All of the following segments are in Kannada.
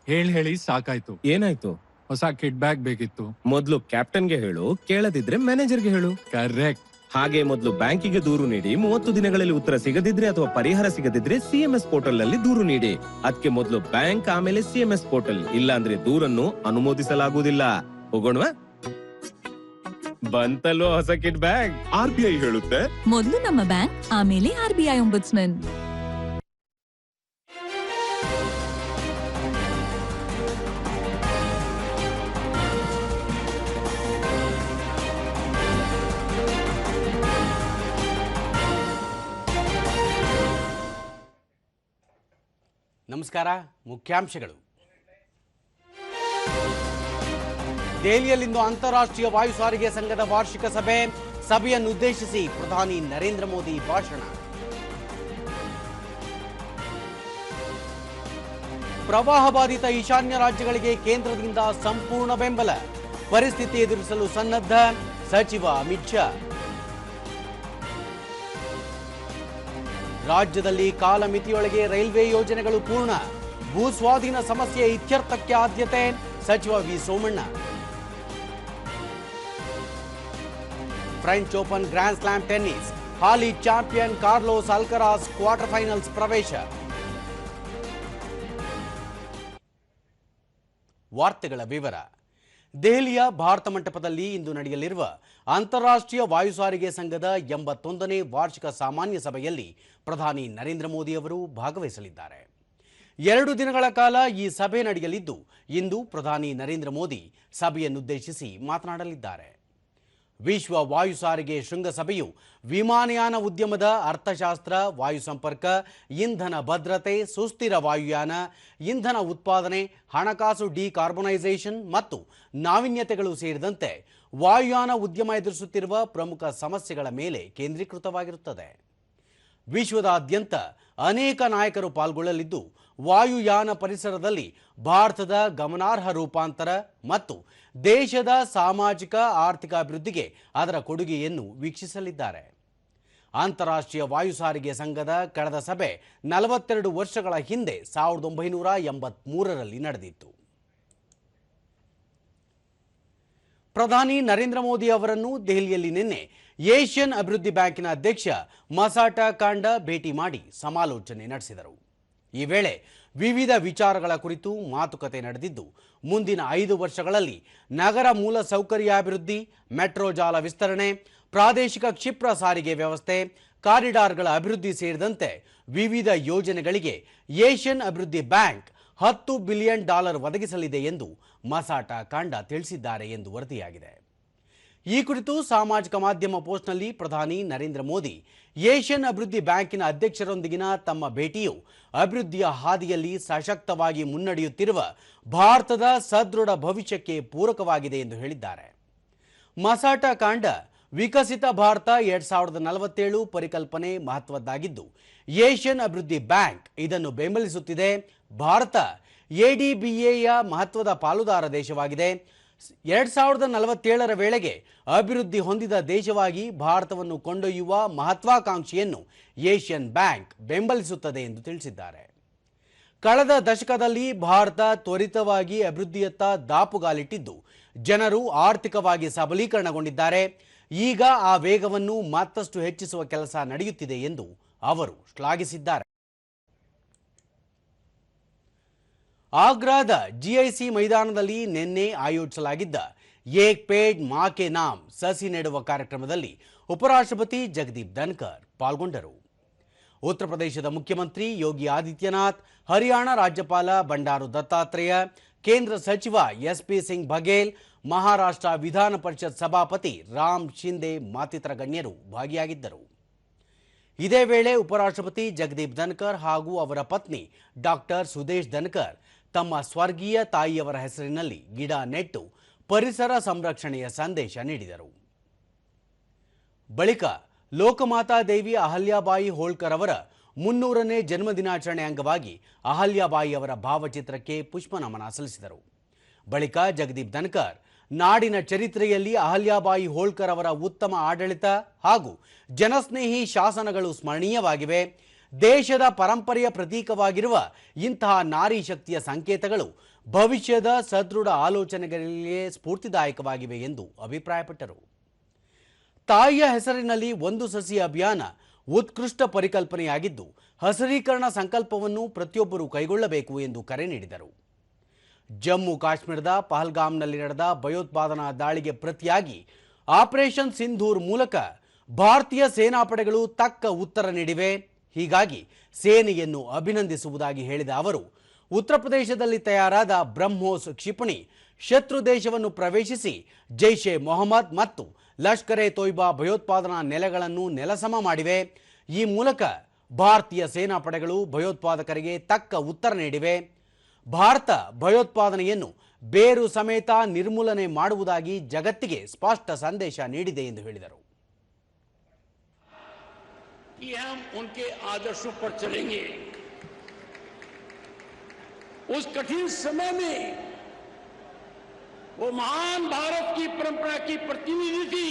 ಹೇಳಿ ಸಾಕಾಯ್ತು. ಏನಾಯ್ತು? ಹೊಸ ಕಿಡ್ ಬ್ಯಾಗ್ ಬೇಕಿತ್ತು. ಮೊದ್ಲು ಕ್ಯಾಪ್ಟನ್ಗೆ ಹೇಳು, ಕೇಳದಿದ್ರೆ ಮ್ಯಾನೇಜರ್ಗೆ ಹೇಳು. ಕರೆಕ್ಟ್. ಹಾಗೆ ಮೊದಲು ಬ್ಯಾಂಕಿಗೆ ದೂರು ನೀಡಿ, 30 ದಿನಗಳಲ್ಲಿ ಉತ್ತರ ಸಿಗದಿದ್ರೆ ಅಥವಾ ಪರಿಹಾರ ಸಿಗದಿದ್ರೆ ಸಿಎಂಎಸ್ ಪೋರ್ಟಲ್ ನಲ್ಲಿ ದೂರು ನೀಡಿ. ಅದಕ್ಕೆ ಮೊದಲು ಬ್ಯಾಂಕ್, ಆಮೇಲೆ ಸಿಎಂಎಸ್ ಪೋರ್ಟಲ್. ಇಲ್ಲ ಅಂದ್ರೆ ದೂರನ್ನು ಅನುಮೋದಿಸಲಾಗುವುದಿಲ್ಲ. ಹೋಗೋಣವಾ? ಬಂತಲ್ವ ಹೊಸ ಕಿಡ್ ಬ್ಯಾಗ್. RBI ಹೇಳುತ್ತೆ, ಮೊದಲು ನಮ್ಮ ಬ್ಯಾಂಕ್, ಆಮೇಲೆ RBI ಒಂಬುಡ್ಸ್ಮನ್. ನಮಸ್ಕಾರ. ಮುಖ್ಯಾಂಶಗಳು. ದೆಹಲಿಯಲ್ಲಿಂದು ಅಂತಾರಾಷ್ಟ್ರೀಯ ವಾಯು ಸಾರಿಗೆ ಸಂಘದ ವಾರ್ಷಿಕ ಸಭೆಯನ್ನುದ್ದೇಶಿಸಿ ಪ್ರಧಾನಿ ನರೇಂದ್ರ ಮೋದಿ ಭಾಷಣ. ಪ್ರವಾಹ ಬಾಧಿತ ಈಶಾನ್ಯ ರಾಜ್ಯಗಳಿಗೆ ಕೇಂದ್ರದಿಂದ ಸಂಪೂರ್ಣ ಬೆಂಬಲ, ಪರಿಸ್ಥಿತಿ ಎದುರಿಸಲು ಸನ್ನದ್ಧ ಸಚಿವ ಅಮಿತ್ ಶಾ. ರಾಜ್ಯದಲ್ಲಿ ಕಾಲಮಿತಿಯೊಳಗೆ ರೈಲ್ವೆ ಯೋಜನೆಗಳು ಪೂರ್ಣ, ಭೂ ಸ್ವಾಧೀನ ಸಮಸ್ಯೆ ಇತ್ಯರ್ಥಕ್ಕೆ ಆದ್ಯತೆ, ಸಚಿವ V Somanna. French Open grand slam tennis, ಹಾಲಿ champion Carlos Alcaraz quarter finals ಪ್ರವೇಶ. ವಾರ್ತೆಗಳ ವಿವರ. ದೆಹಲಿಯ ಭಾರತ ಮಂಟಪದಲ್ಲಿ ಇಂದು ನಡೆಯಲಿರುವ ಅಂತಾರಾಷ್ಟ್ರೀಯ ವಾಯು ಸಾರಿಗೆ ಸಂಘದ 81ನೇ ವಾರ್ಷಿಕ ಸಾಮಾನ್ಯ ಸಭೆಯಲ್ಲಿ ಪ್ರಧಾನಿ ನರೇಂದ್ರ ಮೋದಿ ಅವರು ಭಾಗವಹಿಸಲಿದ್ದಾರೆ. 2 ದಿನಗಳ ಕಾಲ ಈ ಸಭೆ ನಡೆಯಲಿದ್ದು, ಇಂದು ಪ್ರಧಾನಿ ನರೇಂದ್ರ ಮೋದಿ ಸಭೆಯನ್ನುದ್ದೇಶಿಸಿ ಮಾತನಾಡಲಿದ್ದಾರೆ. ವಿಶ್ವ ವಾಯು ಸಾರಿಗೆ ಶೃಂಗಸಭೆಯು ವಿಮಾನಯಾನ ಉದ್ಯಮದ ಅರ್ಥಶಾಸ್ತ್ರ, ವಾಯು ಸಂಪರ್ಕ, ಇಂಧನ ಭದ್ರತೆ, ಸುಸ್ಥಿರ ವಾಯುಯಾನ, ಇಂಧನ ಉತ್ಪಾದನೆ, ಹಣಕಾಸು ಡಿಕಾರ್ಬನೈಸೇಷನ್ ಮತ್ತು ನಾವೀನ್ಯತೆಗಳು ಸೇರಿದಂತೆ ವಾಯುಯಾನ ಉದ್ಯಮ ಎದುರಿಸುತ್ತಿರುವ ಪ್ರಮುಖ ಸಮಸ್ಯೆಗಳ ಮೇಲೆ ಕೇಂದ್ರೀಕೃತವಾಗಿರುತ್ತದೆ. ವಿಶ್ವದಾದ್ಯಂತ ಅನೇಕ ನಾಯಕರು ಪಾಲ್ಗೊಳ್ಳಲಿದ್ದು, ವಾಯುಯಾನ ಪರಿಸರದಲ್ಲಿ ಭಾರತದ ಗಮನಾರ್ಹ ರೂಪಾಂತರ ಮತ್ತು ದೇಶದ ಸಾಮಾಜಿಕ ಆರ್ಥಿಕ ಅಭಿವೃದ್ಧಿಗೆ ಅದರ ಕೊಡುಗೆಯನ್ನು ವೀಕ್ಷಿಸಲಿದ್ದಾರೆ. ಅಂತಾರಾಷ್ಟ್ರೀಯ ವಾಯು ಸಾರಿಗೆ ಸಂಘದ ಕಳೆದ ಸಭೆ 42 ವರ್ಷಗಳ ಹಿಂದೆ 1983ರಲ್ಲಿ ನಡೆದಿತ್ತು. ಪ್ರಧಾನಿ ನರೇಂದ್ರ ಮೋದಿ ಅವರನ್ನು ದೆಹಲಿಯಲ್ಲಿ ನಿನ್ನೆ ಏಷ್ಯನ್ ಅಭಿವೃದ್ಧಿ ಬ್ಯಾಂಕಿನ ಅಧ್ಯಕ್ಷ ಮಸಾಟಾ ಕಾಂಡ ಭೇಟಿ ಮಾಡಿ ಸಮಾಲೋಚನೆ ನಡೆಸಿದರು. ಈ ವೇಳೆ ವಿವಿಧ ವಿಚಾರಗಳ ಕುರಿತು ಮಾತುಕತೆ ನಡೆದಿದ್ದು, ಮುಂದಿನ 5 ವರ್ಷಗಳಲ್ಲಿ ನಗರ ಮೂಲ ಸೌಕರ್ಯಾಭಿವೃದ್ಧಿ, ಮೆಟ್ರೋ ಜಾಲ ವಿಸ್ತರಣೆ, ಪ್ರಾದೇಶಿಕ ಕ್ಷಿಪ್ರ ಸಾರಿಗೆ ವ್ಯವಸ್ಥೆ, ಕಾರಿಡಾರ್ಗಳ ಅಭಿವೃದ್ಧಿ ಸೇರಿದಂತೆ ವಿವಿಧ ಯೋಜನೆಗಳಿಗೆ ಏಷ್ಯನ್ ಅಭಿವೃದ್ಧಿ ಬ್ಯಾಂಕ್ $10 ಬಿಲಿಯನ್ ಒದಗಿಸಲಿದೆ ಎಂದು ಮಸಾಟಾ ಕಾಂಡ ತಿಳಿಸಿದ್ದಾರೆ ಎಂದು ವರದಿಯಾಗಿದೆ. ಈ ಕುರಿತು ಸಾಮಾಜಿಕ ಮಾಧ್ಯಮ ಪೋಸ್ಟ್ನಲ್ಲಿ ಪ್ರಧಾನಿ ನರೇಂದ್ರ ಮೋದಿ, ಏಷ್ಯನ್ ಅಭಿವೃದ್ಧಿ ಬ್ಯಾಂಕಿನ ಅಧ್ಯಕ್ಷರೊಂದಿಗಿನ ತಮ್ಮ ಭೇಟಿಯು ಅಭಿವೃದ್ಧಿಯ ಹಾದಿಯಲ್ಲಿ ಸಶಕ್ತವಾಗಿ ಮುನ್ನಡೆಯುತ್ತಿರುವ ಭಾರತದ ಸದೃಢ ಭವಿಷ್ಯಕ್ಕೆ ಪೂರಕವಾಗಿದೆ ಎಂದು ಹೇಳಿದ್ದಾರೆ. ಮಸಾಟಾ ಕಾಂಡ, ವಿಕಸಿತ ಭಾರತ 2047 ಪರಿಕಲ್ಪನೆ ಮಹತ್ವದ್ದಾಗಿದ್ದು, ಏಷ್ಯನ್ ಅಭಿವೃದ್ಧಿ ಬ್ಯಾಂಕ್ ಇದನ್ನು ಬೆಂಬಲಿಸುತ್ತಿದೆ. ಭಾರತ ಎಡಿಬಿಎಯ ಮಹತ್ವದ ಪಾಲುದಾರ ದೇಶವಾಗಿದೆ. 2047ರ ವೇಳೆಗೆ ಅಭಿವೃದ್ಧಿ ಹೊಂದಿದ ದೇಶವಾಗಿ ಭಾರತವನ್ನು ಕೊಂಡೊಯ್ಯುವ ಮಹತ್ವಾಕಾಂಕ್ಷೆಯನ್ನು ಏಷ್ಯನ್ ಬ್ಯಾಂಕ್ ಬೆಂಬಲಿಸುತ್ತದೆ ಎಂದು ತಿಳಿಸಿದ್ದಾರೆ. ಕಳೆದ ದಶಕದಲ್ಲಿ ಭಾರತ ತ್ವರಿತವಾಗಿ ಅಭಿವೃದ್ಧಿಯತ್ತ ದಾಪುಗಾಲಿಟ್ಟಿದ್ದು, ಜನರು ಆರ್ಥಿಕವಾಗಿ ಸಬಲೀಕರಣಗೊಂಡಿದ್ದಾರೆ. ಈಗ ಆ ವೇಗವನ್ನು ಮತ್ತಷ್ಟು ಹೆಚ್ಚಿಸುವ ಕೆಲಸ ನಡೆಯುತ್ತಿದೆ ಎಂದು ಅವರು ಶ್ಲಾಘಿಸಿದ್ದಾರೆ. ಆಗ್ರಾದ ಜಿಐಸಿ ಮೈದಾನದಲ್ಲಿ ನಿನ್ನೆ ಆಯೋಜಿಸಲಾಗಿದ್ದ ಏಕ್ ಪೇಡ್ ಮಾ ಕೆ ನಾಮ್ ಸಸಿ ನೆಡುವ ಕಾರ್ಯಕ್ರಮದಲ್ಲಿ ಉಪರಾಷ್ಟ್ರಪತಿ ಜಗದೀಪ್ ಧನ್ಕರ್ ಪಾಲ್ಗೊಂಡರು. ಉತ್ತರ ಪ್ರದೇಶದ ಮುಖ್ಯಮಂತ್ರಿ ಯೋಗಿ ಆದಿತ್ಯನಾಥ್, ಹರಿಯಾಣ ರಾಜ್ಯಪಾಲ ಬಂಡಾರು ದತ್ತಾತ್ರೇಯ, ಕೇಂದ್ರ ಸಚಿವ ಎಸ್ಪಿ ಸಿಂಗ್ ಬಘೇಲ್, ಮಹಾರಾಷ್ಟ್ರ ವಿಧಾನ ಪರಿಷತ್ ಸಭಾಪತಿ ರಾಮ್ ಶಿಂದೆ ಮತ್ತಿತರ ಗಣ್ಯರು ಭಾಗಿಯಾಗಿದ್ದರು. ಇದೇ ವೇಳೆ ಉಪರಾಷ್ಟ್ರಪತಿ ಜಗದೀಪ್ ಧನ್ಕರ್ ಹಾಗೂ ಅವರ ಪತ್ನಿ ಡಾಕ್ಟರ್ ಸುದೇಶ್ ಧನ್ಕರ್ ತಮ್ಮ ಸ್ವರ್ಗೀಯ ತಾಯಿಯವರ ಹೆಸರಿನಲ್ಲಿ ಗಿಡ ನೆಟ್ಟು ಪರಿಸರ ಸಂರಕ್ಷಣೆಯ ಸಂದೇಶ ನೀಡಿದರು. ಬಳಿಕ ಲೋಕಮಾತಾ ದೇವಿ ಅಹಲ್ಯಾಬಾಯಿ ಹೋಳ್ಕರ್ ಅವರ 300ನೇ ಜನ್ಮದಿನಾಚರಣೆ ಅಂಗವಾಗಿ ಅಹಲ್ಯಾಬಾಯಿ ಅವರ ಭಾವಚಿತ್ರಕ್ಕೆ ಪುಷ್ಪನಮನ ಸಲ್ಲಿಸಿದರು. ಬಳಿಕ ಜಗದೀಪ್ ಧನ್ಕರ್, ನಾಡಿನ ಚರಿತ್ರೆಯಲ್ಲಿ ಅಹಲ್ಯಾಬಾಯಿ ಹೋಳ್ಕರ್ ಅವರ ಉತ್ತಮ ಆಡಳಿತ ಹಾಗೂ ಜನಸ್ನೇಹಿ ಶಾಸನಗಳು ಸ್ಮರಣೀಯವಾಗಿವೆ. ದೇಶದ ಪರಂಪರೆಯ ಪ್ರತೀಕವಾಗಿರುವ ಇಂತಹ ನಾರಿ ಶಕ್ತಿಯ ಸಂಕೇತಗಳು ಭವಿಷ್ಯದ ಸದೃಢ ಆಲೋಚನೆಗಳಿಗೆ ಸ್ಫೂರ್ತಿದಾಯಕವಾಗಿವೆ ಎಂದು ಅಭಿಪ್ರಾಯಪಟ್ಟರು. ತಾಯಿಯ ಹೆಸರಿನಲ್ಲಿ ಒಂದು ಸಸಿ ಅಭಿಯಾನ ಉತ್ಕೃಷ್ಟ ಪರಿಕಲ್ಪನೆಯಾಗಿದ್ದು, ಹಸಿರೀಕರಣ ಸಂಕಲ್ಪವನ್ನು ಪ್ರತಿಯೊಬ್ಬರೂ ಕೈಗೊಳ್ಳಬೇಕು ಎಂದು ಕರೆ ನೀಡಿದರು. ಜಮ್ಮು ಕಾಶ್ಮೀರದ ಪಹಲ್ಗಾಮ್ನಲ್ಲಿ ನಡೆದ ಭಯೋತ್ಪಾದನಾ ದಾಳಿಗೆ ಪ್ರತಿಯಾಗಿ ಆಪರೇಷನ್ ಸಿಂಧೂರ್ ಮೂಲಕ ಭಾರತೀಯ ಸೇನಾಪಡೆಗಳು ತಕ್ಕ ಉತ್ತರ ನೀಡಿವೆ. ಹೀಗಾಗಿ ಸೇನೆಯನ್ನು ಅಭಿನಂದಿಸುವುದಾಗಿ ಹೇಳಿದ ಅವರು, ಉತ್ತರ ಪ್ರದೇಶದಲ್ಲಿ ತಯಾರಾದ ಬ್ರಹ್ಮೋಸ್ ಕ್ಷಿಪಣಿ ಶತ್ರು ದೇಶವನ್ನು ಪ್ರವೇಶಿಸಿ ಜೈಷ್ ಎ ಮೊಹಮ್ಮದ್ ಮತ್ತು ಲಷ್ಕರ್ ಎ ತೊಯ್ಬಾ ಭಯೋತ್ಪಾದನಾ ನೆಲೆಗಳನ್ನು ನೆಲಸಮ ಮಾಡಿವೆ. ಈ ಮೂಲಕ ಭಾರತೀಯ ಸೇನಾಪಡೆಗಳು ಭಯೋತ್ಪಾದಕರಿಗೆ ತಕ್ಕ ಉತ್ತರ ನೀಡಿವೆ. ಭಾರತ ಭಯೋತ್ಪಾದನೆಯನ್ನು ಬೇರು ಸಮೇತ ನಿರ್ಮೂಲನೆ ಮಾಡುವುದಾಗಿ ಜಗತ್ತಿಗೆ ಸ್ಪಷ್ಟ ಸಂದೇಶ ನೀಡಿದೆ ಎಂದು ಹೇಳಿದರು. कि हम उनके आदर्शों पर चलेंगे। उस कठिन समय में वो महान भारत की परंपरा की प्रतिनिधि थी।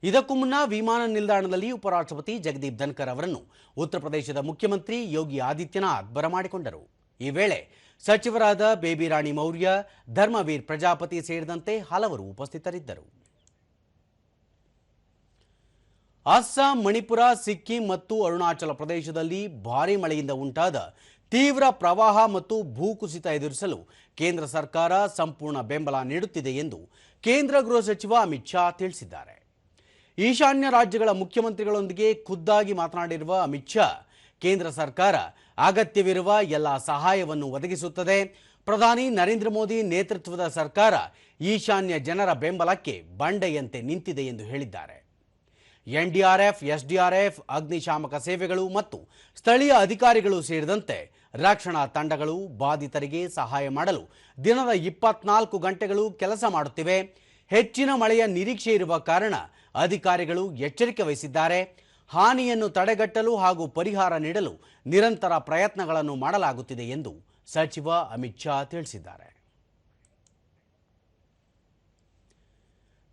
ಇದಕ್ಕೂ ಮುನ್ನ ವಿಮಾನ ನಿಲ್ದಾಣದಲ್ಲಿ ಉಪರಾಷ್ಟ್ರಪತಿ ಜಗದೀಪ್ ಧನ್ಕರ್ ಅವರನ್ನು ಉತ್ತರ ಪ್ರದೇಶದ ಮುಖ್ಯಮಂತ್ರಿ ಯೋಗಿ ಆದಿತ್ಯನಾಥ್ ಬರಮಾಡಿಕೊಂಡರು. ಈ ವೇಳೆ ಸಚಿವರಾದ ಬೇಬಿ ರಾಣಿ ಮೌರ್ಯ, ಧರ್ಮವೀರ್ ಪ್ರಜಾಪತಿ ಸೇರಿದಂತೆ ಹಲವರು ಉಪಸ್ಥಿತರಿದ್ದರು. ಅಸ್ಸಾಂ, ಮಣಿಪುರ, ಸಿಕ್ಕಿಂ ಮತ್ತು ಅರುಣಾಚಲ ಪ್ರದೇಶದಲ್ಲಿ ಭಾರೀ ಮಳೆಯಿಂದ ಉಂಟಾದ ತೀವ್ರ ಪ್ರವಾಹ ಮತ್ತು ಭೂಕುಸಿತ ಎದುರಿಸಲು ಕೇಂದ್ರ ಸರ್ಕಾರ ಸಂಪೂರ್ಣ ಬೆಂಬಲ ನೀಡುತ್ತಿದೆ ಎಂದು ಕೇಂದ್ರ ಗೃಹ ಸಚಿವ ಅಮಿತ್ ಶಾ ತಿಳಿಸಿದ್ದಾರೆ. ಈಶಾನ್ಯ ರಾಜ್ಯಗಳ ಮುಖ್ಯಮಂತ್ರಿಗಳೊಂದಿಗೆ ಖುದ್ದಾಗಿ ಮಾತನಾಡಿರುವ ಅಮಿತ್ ಶಾ, ಕೇಂದ್ರ ಸರ್ಕಾರ ಅಗತ್ಯವಿರುವ ಎಲ್ಲ ಸಹಾಯವನ್ನು ಒದಗಿಸುತ್ತದೆ. ಪ್ರಧಾನಿ ನರೇಂದ್ರ ಮೋದಿ ನೇತೃತ್ವದ ಸರ್ಕಾರ ಈಶಾನ್ಯ ಜನರ ಬೆಂಬಲಕ್ಕೆ ಬಂಡೆಯಂತೆ ನಿಂತಿದೆ ಎಂದು ಹೇಳಿದ್ದಾರೆ. ಎನ್ಡಿಆರ್ಎಫ್, ಎಸ್ಡಿಆರ್ಎಫ್, ಅಗ್ನಿಶಾಮಕ ಸೇವೆಗಳು ಮತ್ತು ಸ್ಥಳೀಯ ಅಧಿಕಾರಿಗಳು ಸೇರಿದಂತೆ ರಕ್ಷಣಾ ತಂಡಗಳು ಬಾಧಿತರಿಗೆ ಸಹಾಯ ಮಾಡಲು ದಿನದ 24 ಗಂಟೆಗಳು ಕೆಲಸ ಮಾಡುತ್ತಿವೆ. ಹೆಚ್ಚಿನ ಮಳೆಯ ನಿರೀಕ್ಷೆ ಇರುವ ಕಾರಣ ಅಧಿಕಾರಿಗಳು ಎಚ್ಚರಿಕೆ ವಹಿಸಿದ್ದಾರೆ. ಹಾನಿಯನ್ನು ತಡೆಗಟ್ಟಲು ಹಾಗೂ ಪರಿಹಾರ ನೀಡಲು ನಿರಂತರ ಪ್ರಯತ್ನಗಳನ್ನು ಮಾಡಲಾಗುತ್ತಿದೆ ಎಂದು ಸಚಿವ ಅಮಿತ್ ಶಾ ತಿಳಿಸಿದ್ದಾರೆ.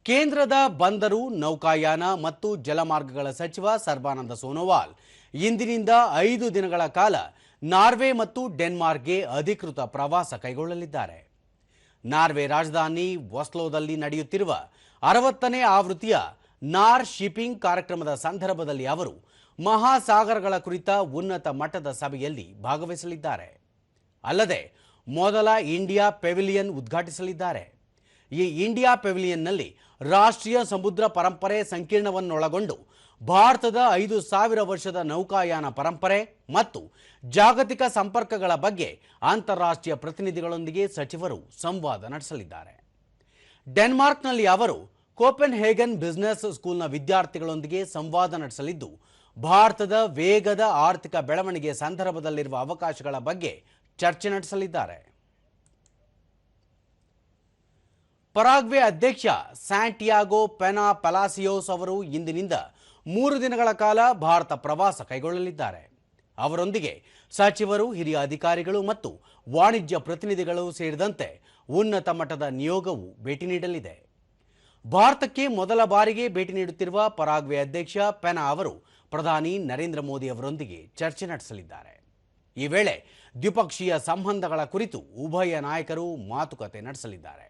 ಕೇಂದ್ರದ ಬಂದರು, ನೌಕಾಯಾನ ಮತ್ತು ಜಲಮಾರ್ಗಗಳ ಸಚಿವ ಸರ್ಬಾನಂದ ಸೋನೋವಾಲ್ ಇಂದಿನಿಂದ 5 ದಿನಗಳ ಕಾಲ ನಾರ್ವೆ ಮತ್ತು ಡೆನ್ಮಾರ್ಕ್ಗೆ ಅಧಿಕೃತ ಪ್ರವಾಸ ಕೈಗೊಳ್ಳಲಿದ್ದಾರೆ. ನಾರ್ವೆ ರಾಜಧಾನಿ ಒಸ್ಲೋದಲ್ಲಿ ನಡೆಯುತ್ತಿರುವ 60ನೇ ಆವೃತ್ತಿಯ ನಾರ್ ಶಿಪ್ಪಿಂಗ್ ಕಾರ್ಯಕ್ರಮದ ಸಂದರ್ಭದಲ್ಲಿ ಅವರು ಮಹಾಸಾಗರಗಳ ಕುರಿತ ಉನ್ನತ ಮಟ್ಟದ ಸಭೆಯಲ್ಲಿ ಭಾಗವಹಿಸಲಿದ್ದಾರೆ. ಅಲ್ಲದೆ ಮೊದಲ ಇಂಡಿಯಾ ಪೆವಿಲಿಯನ್ ಉದ್ಘಾಟಿಸಲಿದ್ದಾರೆ. ಈ ಇಂಡಿಯಾ ಪೆವಿಲಿಯನ್ನಲ್ಲಿ ರಾಷ್ಟ್ರೀಯ ಸಮುದ್ರ ಪರಂಪರೆ ಸಂಕೀರ್ಣವನ್ನೊಳಗೊಂಡು ಭಾರತದ 5,000 ವರ್ಷದ ನೌಕಾಯಾನ ಪರಂಪರೆ ಮತ್ತು ಜಾಗತಿಕ ಸಂಪರ್ಕಗಳ ಬಗ್ಗೆ ಅಂತಾರಾಷ್ಟ್ರೀಯ ಪ್ರತಿನಿಧಿಗಳೊಂದಿಗೆ ಸಚಿವರು ಸಂವಾದ ನಡೆಸಲಿದ್ದಾರೆ. ಡೆನ್ಮಾರ್ಕ್ನಲ್ಲಿ ಅವರು ಕೋಪೆನ್ ಹೇಗನ್ ಬಿಸಿನೆಸ್ ಸ್ಕೂಲ್ನ ವಿದ್ಯಾರ್ಥಿಗಳೊಂದಿಗೆ ಸಂವಾದ ನಡೆಸಲಿದ್ದು, ಭಾರತದ ವೇಗದ ಆರ್ಥಿಕ ಬೆಳವಣಿಗೆ ಸಂದರ್ಭದಲ್ಲಿರುವ ಅವಕಾಶಗಳ ಬಗ್ಗೆ ಚರ್ಚೆ ನಡೆಸಲಿದ್ದಾರೆ. ಪರಾಗ್ವೆ ಅಧ್ಯಕ್ಷ ಸ್ಯಾಂಟಿಯಾಗೋ ಪೆನಾ ಪಲಾಸಿಯೋಸ್ ಅವರು ಇಂದಿನಿಂದ 3 ದಿನಗಳ ಕಾಲ ಭಾರತ ಪ್ರವಾಸ ಕೈಗೊಳ್ಳಲಿದ್ದಾರೆ. ಅವರೊಂದಿಗೆ ಸಚಿವರು, ಹಿರಿಯ ಅಧಿಕಾರಿಗಳು ಮತ್ತು ವಾಣಿಜ್ಯ ಪ್ರತಿನಿಧಿಗಳು ಸೇರಿದಂತೆ ಉನ್ನತ ಮಟ್ಟದ ನಿಯೋಗವು ಭೇಟಿ ನೀಡಲಿದೆ. ಭಾರತಕ್ಕೆ ಮೊದಲ ಬಾರಿಗೆ ಭೇಟಿ ನೀಡುತ್ತಿರುವ ಪರಾಗ್ವೆ ಅಧ್ಯಕ್ಷ ಪೆನಾ ಅವರು ಪ್ರಧಾನಿ ನರೇಂದ್ರ ಮೋದಿ ಅವರೊಂದಿಗೆ ಚರ್ಚೆ ನಡೆಸಲಿದ್ದಾರೆ. ಈ ವೇಳೆ ದ್ವಿಪಕ್ಷೀಯ ಸಂಬಂಧಗಳ ಕುರಿತು ಉಭಯ ನಾಯಕರು ಮಾತುಕತೆ ನಡೆಸಲಿದ್ದಾರೆ.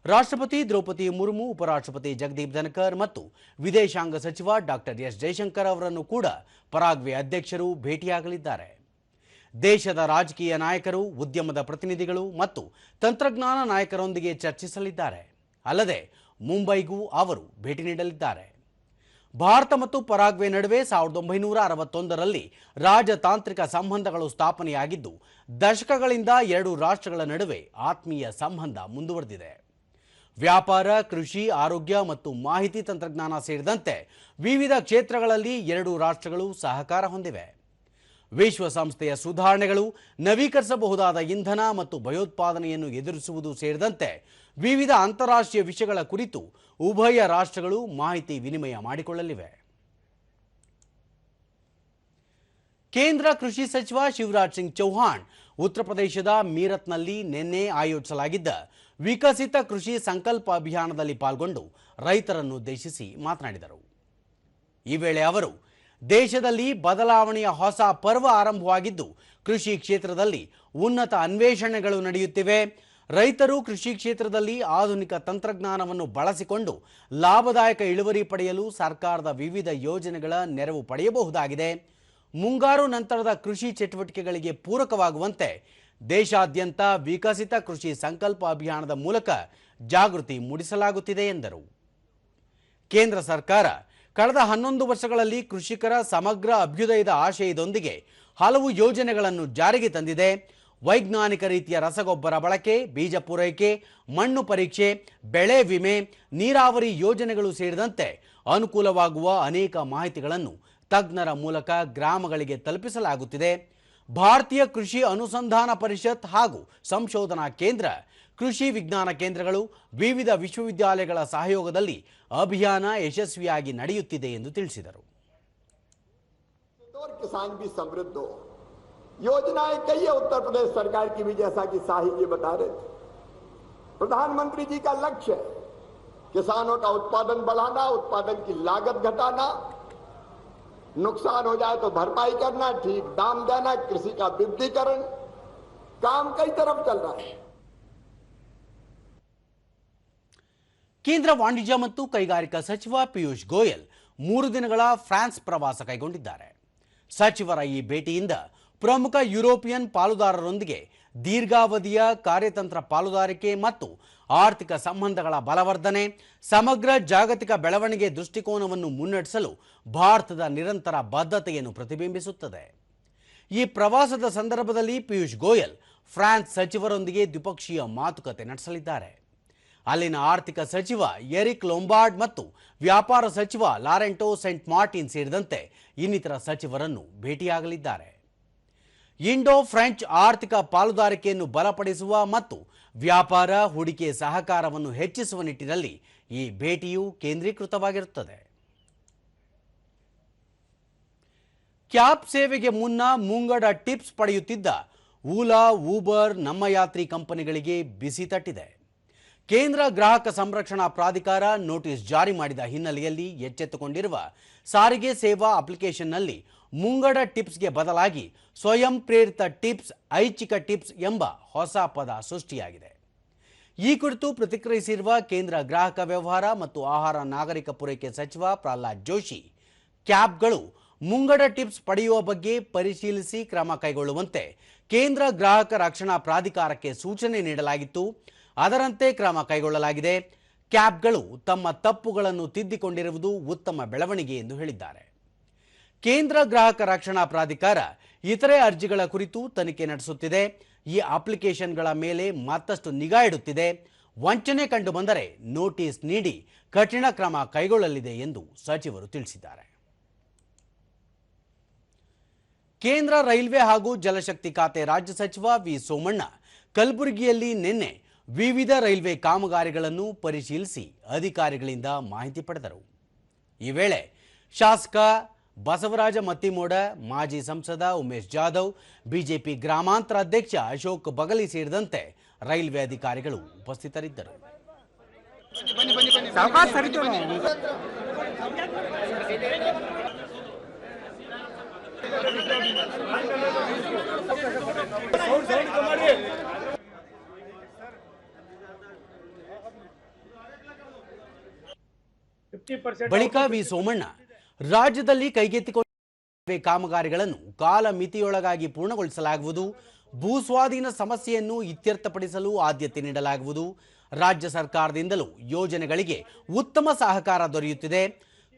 ರಾಷ್ಟ್ರಪತಿ ದ್ರೌಪದಿ ಮುರ್ಮು, ಉಪರಾಷ್ಟ್ರಪತಿ ಜಗದೀಪ್ ಧನ್ಕರ್ ಮತ್ತು ವಿದೇಶಾಂಗ ಸಚಿವ ಡಾಕ್ಟರ್ ಎಸ್ ಜೈಶಂಕರ್ ಅವರನ್ನು ಕೂಡ ಪರಾಗ್ವೆ ಅಧ್ಯಕ್ಷರು ಭೇಟಿಯಾಗಲಿದ್ದಾರೆ. ದೇಶದ ರಾಜಕೀಯ ನಾಯಕರು, ಉದ್ಯಮದ ಪ್ರತಿನಿಧಿಗಳು ಮತ್ತು ತಂತ್ರಜ್ಞಾನ ನಾಯಕರೊಂದಿಗೆ ಚರ್ಚಿಸಲಿದ್ದಾರೆ. ಅಲ್ಲದೆ ಮುಂಬೈಗೂ ಅವರು ಭೇಟಿ ನೀಡಲಿದ್ದಾರೆ. ಭಾರತ ಮತ್ತು ಪರಾಗ್ವೆ ನಡುವೆ 1961ರಲ್ಲಿ ರಾಜತಾಂತ್ರಿಕ ಸಂಬಂಧಗಳು ಸ್ಥಾಪನೆಯಾಗಿದ್ದು, ದಶಕಗಳಿಂದ ಎರಡೂ ರಾಷ್ಟ್ರಗಳ ನಡುವೆ ಆತ್ಮೀಯ ಸಂಬಂಧ ಮುಂದುವರೆದಿದೆ. ವ್ಯಾಪಾರ, ಕೃಷಿ, ಆರೋಗ್ಯ ಮತ್ತು ಮಾಹಿತಿ ತಂತ್ರಜ್ಞಾನ ಸೇರಿದಂತೆ ವಿವಿಧ ಕ್ಷೇತ್ರಗಳಲ್ಲಿ ಎರಡೂ ರಾಷ್ಟ್ರಗಳು ಸಹಕಾರ ಹೊಂದಿವೆ. ವಿಶ್ವಸಂಸ್ಥೆಯ ಸುಧಾರಣೆಗಳು, ನವೀಕರಿಸಬಹುದಾದ ಇಂಧನ ಮತ್ತು ಭಯೋತ್ಪಾದನೆಯನ್ನು ಎದುರಿಸುವುದು ಸೇರಿದಂತೆ ವಿವಿಧ ಅಂತಾರಾಷ್ಟ್ರೀಯ ವಿಷಯಗಳ ಕುರಿತು ಉಭಯ ರಾಷ್ಟ್ರಗಳು ಮಾಹಿತಿ ವಿನಿಮಯ ಮಾಡಿಕೊಳ್ಳಲಿವೆ. ಕೇಂದ್ರ ಕೃಷಿ ಸಚಿವ ಶಿವರಾಜ್ ಸಿಂಗ್ ಚೌಹಾಣ್ ಉತ್ತರ ಪ್ರದೇಶದ ಮೀರತ್ನಲ್ಲಿ ನಿನ್ನೆ ಆಯೋಜಿಸಲಾಗಿದ್ದ ವಿಕಸಿತ ಕೃಷಿ ಸಂಕಲ್ಪ ಅಭಿಯಾನದಲ್ಲಿ ಪಾಲ್ಗೊಂಡು ರೈತರನ್ನು ಉದ್ದೇಶಿಸಿ ಮಾತನಾಡಿದರು. ಈ ವೇಳೆ ಅವರು ದೇಶದಲ್ಲಿ ಬದಲಾವಣೆಯ ಹೊಸ ಪರ್ವ ಆರಂಭವಾಗಿದ್ದು ಕೃಷಿ ಕ್ಷೇತ್ರದಲ್ಲಿ ಉನ್ನತ ಅನ್ವೇಷಣೆಗಳು ನಡೆಯುತ್ತಿವೆ. ರೈತರು ಕೃಷಿ ಕ್ಷೇತ್ರದಲ್ಲಿ ಆಧುನಿಕ ತಂತ್ರಜ್ಞಾನವನ್ನು ಬಳಸಿಕೊಂಡು ಲಾಭದಾಯಕ ಇಳುವರಿ ಪಡೆಯಲು ಸರ್ಕಾರದ ವಿವಿಧ ಯೋಜನೆಗಳ ನೆರವು ಪಡೆಯಬಹುದಾಗಿದೆ. ಮುಂಗಾರು ನಂತರದ ಕೃಷಿ ಚಟುವಟಿಕೆಗಳಿಗೆ ಪೂರಕವಾಗುವಂತೆ ದೇಶಾದ್ಯಂತ ವಿಕಸಿತ ಕೃಷಿ ಸಂಕಲ್ಪ ಅಭಿಯಾನದ ಮೂಲಕ ಜಾಗೃತಿ ಮೂಡಿಸಲಾಗುತ್ತಿದೆ ಎಂದರು. ಕೇಂದ್ರ ಸರ್ಕಾರ ಕಳೆದ 11 ವರ್ಷಗಳಲ್ಲಿ ಕೃಷಿಕರ ಸಮಗ್ರ ಅಭ್ಯುದಯದ ಆಶಯದೊಂದಿಗೆ ಹಲವು ಯೋಜನೆಗಳನ್ನು ಜಾರಿಗೆ ತಂದಿದೆ. ವೈಜ್ಞಾನಿಕ ರೀತಿಯ ರಸಗೊಬ್ಬರ ಬಳಕೆ, ಬೀಜ ಪೂರೈಕೆ, ಮಣ್ಣು ಪರೀಕ್ಷೆ, ಬೆಳೆ ವಿಮೆ, ನೀರಾವರಿ ಯೋಜನೆಗಳು ಸೇರಿದಂತೆ ಅನುಕೂಲವಾಗುವ ಅನೇಕ ಮಾಹಿತಿಗಳನ್ನು ತಜ್ಞರ ಮೂಲಕ ಗ್ರಾಮಗಳಿಗೆ ತಲುಪಿಸಲಾಗುತ್ತಿದೆ. ಭಾರತೀಯ ಕೃಷಿ ಅನುಸಂಧಾನ ಪರಿಷತ್ ಹಾಗೂ ಸಂಶೋಧನಾ ಕೇಂದ್ರ, ಕೃಷಿ ವಿಜ್ಞಾನ ಕೇಂದ್ರಗಳು, ವಿವಿಧ ವಿಶ್ವವಿದ್ಯಾಲಯಗಳ ಸಹಯೋಗದಲ್ಲಿ ಅಭಿಯಾನ ಯಶಸ್ವಿಯಾಗಿ ನಡೆಯುತ್ತಿದೆ ಎಂದು ತಿಳಿಸಿದರು. किसान भी समृद्ध हो, योजनाएं कई है उत्तर प्रदेश सरकार की भी, जैसा कि साहिब जी बता रहे थे। प्रधानमंत्री जी का लक्ष्य है किसानों का उत्पादन बढ़ाना, उत्पादन की लागत घटाना, नुकसान हो जाए तो भरपाई करना, ठीक दाम देना, कृषि का विविधीकरण, काम कई तरफ चल रहा है. ಕೇಂದ್ರ ವಾಣಿಜ್ಯ ಮತ್ತು ಕೈಗಾರಿಕಾ ಸಚಿವ ಪಿಯೂಷ್ ಗೋಯಲ್ 3 ದಿನಗಳ ಫ್ರಾನ್ಸ್ ಪ್ರವಾಸ ಕೈಗೊಂಡಿದ್ದಾರೆ. ಸಚಿವರ ಈ ಭೇಟಿಯಿಂದ ಪ್ರಮುಖ ಯುರೋಪಿಯನ್ ಪಾಲುದಾರರೊಂದಿಗೆ ದೀರ್ಘಾವಧಿಯ ಕಾರ್ಯತಂತ್ರ ಪಾಲುದಾರಿಕೆ ಮತ್ತು ಆರ್ಥಿಕ ಸಂಬಂಧಗಳ ಬಲವರ್ಧನೆ, ಸಮಗ್ರ ಜಾಗತಿಕ ಬೆಳವಣಿಗೆ ದೃಷ್ಟಿಕೋನವನ್ನು ಮುನ್ನಡೆಸಲು ಭಾರತದ ನಿರಂತರ ಬದ್ಧತೆಯನ್ನು ಪ್ರತಿಬಿಂಬಿಸುತ್ತದೆ. ಈ ಪ್ರವಾಸದ ಸಂದರ್ಭದಲ್ಲಿ ಪಿಯೂಷ್ ಗೋಯಲ್ ಫ್ರಾನ್ಸ್ ಸಚಿವರೊಂದಿಗೆ ದ್ವಿಪಕ್ಷೀಯ ಮಾತುಕತೆ ನಡೆಸಲಿದ್ದಾರೆ. ಅಲ್ಲಿನ ಆರ್ಥಿಕ ಸಚಿವ ಎರಿಕ್ ಲೊಂಬಾರ್ಡ್ ಮತ್ತು ವ್ಯಾಪಾರ ಸಚಿವ ಲಾರೆಂಟೋ ಸೆಂಟ್ ಮಾರ್ಟಿನ್ ಸೇರಿದಂತೆ ಇನ್ನಿತರ ಸಚಿವರನ್ನು ಭೇಟಿಯಾಗಲಿದ್ದಾರೆ. ಇಂಡೋ ಫ್ರೆಂಚ್ ಆರ್ಥಿಕ ಪಾಲುದಾರಿಕೆಯನ್ನು ಬಲಪಡಿಸುವ ಮತ್ತು ವ್ಯಾಪಾರ, ಹೂಡಿಕೆ ಸಹಕಾರವನ್ನು ಹೆಚ್ಚಿಸುವ ನಿಟ್ಟಿನಲ್ಲಿ ಈ ಭೇಟಿಯು ಕೇಂದ್ರೀಕೃತವಾಗಿರುತ್ತದೆ. ಕ್ಯಾಬ್ ಸೇವೆಗೆ ಮುನ್ನ ಮುಂಗಡ ಟಿಪ್ಸ್ ಪಡೆಯುತ್ತಿದ್ದ ಓಲಾ, ಊಬರ್, ನಮ್ಮ ಯಾತ್ರಿ ಕಂಪನಿಗಳಿಗೆ ಬಿಸಿ ತಟ್ಟಿದೆ. ಕೇಂದ್ರ ಗ್ರಾಹಕ ಸಂರಕ್ಷಣಾ ಪ್ರಾಧಿಕಾರ ನೋಟಿಸ್ ಜಾರಿ ಮಾಡಿದ ಹಿನ್ನೆಲೆಯಲ್ಲಿ ಎಚ್ಚೆತ್ತುಕೊಂಡಿರುವ ಸಾರಿಗೆ ಸೇವಾ ಅಪ್ಲಿಕೇಶನ್ನಲ್ಲಿ ಮುಂಗಡ ಟಿಪ್ಸ್ಗೆ ಬದಲಾಗಿ ಸ್ವಯಂ ಪ್ರೇರಿತ ಟಿಪ್ಸ್, ಐಚ್ಛಿಕ ಟಿಪ್ಸ್ ಎಂಬ ಹೊಸ ಪದ ಸೃಷ್ಟಿಯಾಗಿದೆ. ಈ ಕುರಿತು ಪ್ರತಿಕ್ರಿಯಿಸಿರುವ ಕೇಂದ್ರ ಗ್ರಾಹಕ ವ್ಯವಹಾರ ಮತ್ತು ಆಹಾರ ನಾಗರಿಕ ಪೂರೈಕೆ ಸಚಿವ ಪ್ರಹ್ಲಾದ್ ಜೋಶಿ, ಕ್ಯಾಬ್ಗಳು ಮುಂಗಡ ಟಿಪ್ಸ್ ಪಡೆಯುವ ಬಗ್ಗೆ ಪರಿಶೀಲಿಸಿ ಕ್ರಮ ಕೈಗೊಳ್ಳುವಂತೆ ಕೇಂದ್ರ ಗ್ರಾಹಕ ರಕ್ಷಣಾ ಪ್ರಾಧಿಕಾರಕ್ಕೆ ಸೂಚನೆ ನೀಡಲಾಗಿತ್ತು. ಅದರಂತೆ ಕ್ರಮ ಕೈಗೊಳ್ಳಲಾಗಿದೆ. ಕ್ಯಾಬ್ಗಳು ತಮ್ಮ ತಪ್ಪುಗಳನ್ನು ತಿದ್ದಿಕೊಂಡಿರುವುದು ಉತ್ತಮ ಬೆಳವಣಿಗೆ ಎಂದು ಹೇಳಿದ್ದಾರೆ. ಕೇಂದ್ರ ಗ್ರಾಹಕ ರಕ್ಷಣಾ ಪ್ರಾಧಿಕಾರ ಇತರೆ ಅರ್ಜಿಗಳ ಕುರಿತು ತನಿಖೆ ನಡೆಸುತ್ತಿದೆ. ಈ ಅಪ್ಲಿಕೇಶನ್ಗಳ ಮೇಲೆ ಮತ್ತಷ್ಟು ನಿಗಾ ಇಡುತ್ತಿದೆ. ವಂಚನೆ ಕಂಡುಬಂದರೆ ನೋಟಿಸ್ ನೀಡಿ ಕಠಿಣ ಕ್ರಮ ಕೈಗೊಳ್ಳಲಿದೆ ಎಂದು ಸಚಿವರು ತಿಳಿಸಿದ್ದಾರೆ. ಕೇಂದ್ರ ರೈಲ್ವೆ ಹಾಗೂ ಜಲಶಕ್ತಿ ಖಾತೆ ರಾಜ್ಯ ಸಚಿವ ವಿ ಸೋಮಣ್ಣ ಕಲಬುರಗಿಯಲ್ಲಿ ನಿನ್ನೆ ವಿವಿಧ ರೈಲ್ವೆ ಕಾಮಗಾರಿಗಳನ್ನು ಪರಿಶೀಲಿಸಿ ಅಧಿಕಾರಿಗಳಿಂದ ಮಾಹಿತಿ ಪಡೆದರು. ಈ ವೇಳೆ ಶಾಸಕ ಬಸವರಾಜ ಮತ್ತಿಮೋಡ, ಮಾಜಿ ಸಂಸದ ಉಮೇಶ್ ಜಾಧವ್, ಬಿಜೆಪಿ ಗ್ರಾಮಾಂತರ ಅಧ್ಯಕ್ಷ ಅಶೋಕ್ ಬಗಲಿ ಸೇರಿದಂತೆ ರೈಲ್ವೆ ಅಧಿಕಾರಿಗಳು ಉಪಸ್ಥಿತರಿದ್ದರು. ಬಳಿಕ ವಿ ಸೋಮಣ್ಣ ರಾಜ್ಯದಲ್ಲಿ ಕೈಗೆತ್ತಿಕೊಂಡ ಕಾಮಗಾರಿಗಳನ್ನು ಕಾಲಮಿತಿಯೊಳಗಾಗಿ ಪೂರ್ಣಗೊಳಿಸಲಾಗುವುದು, ಭೂಸ್ವಾಧೀನ ಸಮಸ್ಯೆಯನ್ನು ಇತ್ಯರ್ಥಪಡಿಸಲು ಆದ್ಯತೆ ನೀಡಲಾಗುವುದು, ರಾಜ್ಯ ಸರ್ಕಾರದಿಂದಲೂ ಯೋಜನೆಗಳಿಗೆ ಉತ್ತಮ ಸಹಕಾರ ದೊರೆಯುತ್ತಿದೆ,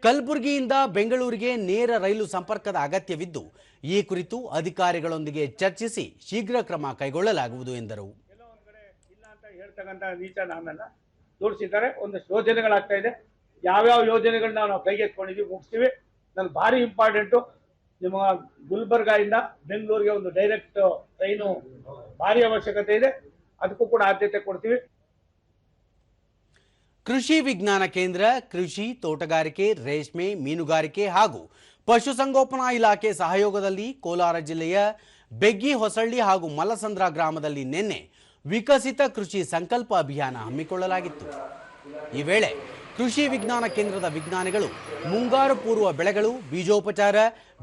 ಕಲಬುರಗಿಯಿಂದ ಬೆಂಗಳೂರಿಗೆ ನೇರ ರೈಲು ಸಂಪರ್ಕದ ಅಗತ್ಯವಿದ್ದು ಈ ಕುರಿತು ಅಧಿಕಾರಿಗಳೊಂದಿಗೆ ಚರ್ಚಿಸಿ ಶೀಘ್ರ ಕ್ರಮ ಕೈಗೊಳ್ಳಲಾಗುವುದು ಎಂದರು. ತೋರಿಸಿದ್ದಾರೆ, ಒಂದಷ್ಟು ಯೋಜನೆಗಳಾಗ್ತಾ ಇದೆ. ಯಾವ್ಯಾವ ಯೋಜನೆಗಳನ್ನ ನಾವು ಕೈಗೆತ್ಕೊಂಡಿದ್ದೀವಿ, ಮುಗಿಸ್ತೀವಿ. ನನಗೆ ಭಾರಿ ಇಂಪಾರ್ಟೆಂಟು, ನಿಮ್ಮ ಗುಲ್ಬರ್ಗಾಯಿಂದ ಬೆಂಗಳೂರಿಗೆ ಒಂದು ಡೈರೆಕ್ಟ್ ಟ್ರೈನು ಭಾರಿ ಅವಶ್ಯಕತೆ ಇದೆ, ಅದಕ್ಕೂ ಕೂಡ ಆದ್ಯತೆ ಕೊಡ್ತೀವಿ. ಕೃಷಿ ವಿಜ್ಞಾನ ಕೇಂದ್ರ, ಕೃಷಿ, ತೋಟಗಾರಿಕೆ, ರೇಷ್ಮೆ, ಮೀನುಗಾರಿಕೆ ಹಾಗೂ ಪಶುಸಂಗೋಪನಾ ಇಲಾಖೆ ಸಹಯೋಗದಲ್ಲಿ ಕೋಲಾರ ಜಿಲ್ಲೆಯ ಬೆಗ್ಗಿ ಹೊಸಳ್ಳಿ ಹಾಗೂ ಮಲ್ಲಸಂದ್ರ ಗ್ರಾಮದಲ್ಲಿ ನಿನ್ನೆ ವಿಕಸಿತ ಕೃಷಿ ಸಂಕಲ್ಪ ಅಭಿಯಾನ ಹಮ್ಮಿಕೊಳ್ಳಲಾಗಿತ್ತು. ಈ ವೇಳೆ ಕೃಷಿ ವಿಜ್ಞಾನ ಕೇಂದ್ರದ ವಿಜ್ಞಾನಿಗಳು ಮುಂಗಾರು ಪೂರ್ವ ಬೆಳೆಗಳು, ಬೀಜೋಪಚಾರ,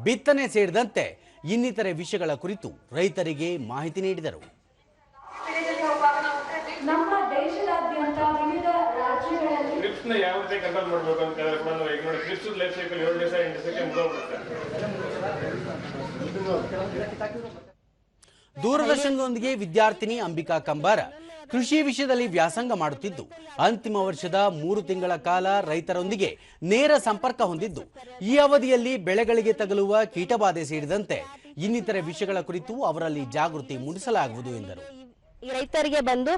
ಬಿತ್ತನೆ ಸೇರಿದಂತೆ ಇನ್ನಿತರೆ ವಿಷಯಗಳ ಕುರಿತು ರೈತರಿಗೆ ಮಾಹಿತಿ ನೀಡಿದರು. ನಮ್ಮ ದೇಶದಾದ್ಯಂತ ವಿವಿಧ ರಾಜ್ಯಗಳಲ್ಲಿ ಕ್ರಿಪ್ಸ್ನ ಯಾವ ರೀತಿ ಕಂಟ್ರೋಲ್ ಮಾಡಬೇಕು ಅಂತ ಹೇಳಿದ್ರೆ ಕೂಡ ನಾವು ಈಗ ನೋಡಿ ಕ್ರಿಪ್ಸ್ ಲೈಫ್ ಸೈಕಲ್ 7 ದಿವಸ 8 ದಿವಸಕ್ಕೆ ಮುಗಿದೋಗ್ಬಿಡುತ್ತೆ. ದೂರದರ್ಶನದೊಂದಿಗೆ ವಿದ್ಯಾರ್ಥಿನಿ ಅಂಬಿಕಾ ಕಂಬಾರ ಕೃಷಿ ವಿಷಯದಲ್ಲಿ ವ್ಯಾಸಂಗ ಮಾಡುತ್ತಿದ್ದು, ಅಂತಿಮ ವರ್ಷದ 3 ತಿಂಗಳ ಕಾಲ ರೈತರೊಂದಿಗೆ ನೇರ ಸಂಪರ್ಕ ಹೊಂದಿದ್ದು, ಈ ಅವಧಿಯಲ್ಲಿ ಬೆಳೆಗಳಿಗೆ ತಗುಲುವ ಕೀಟಬಾಧೆ ಸೇರಿದಂತೆ ಇನ್ನಿತರೆ ವಿಷಯಗಳ ಕುರಿತು ಅವರಲ್ಲಿ ಜಾಗೃತಿ ಮೂಡಿಸಲಾಗುವುದು ಎಂದರು. ರೈತರಿಗೆ ಬಂದು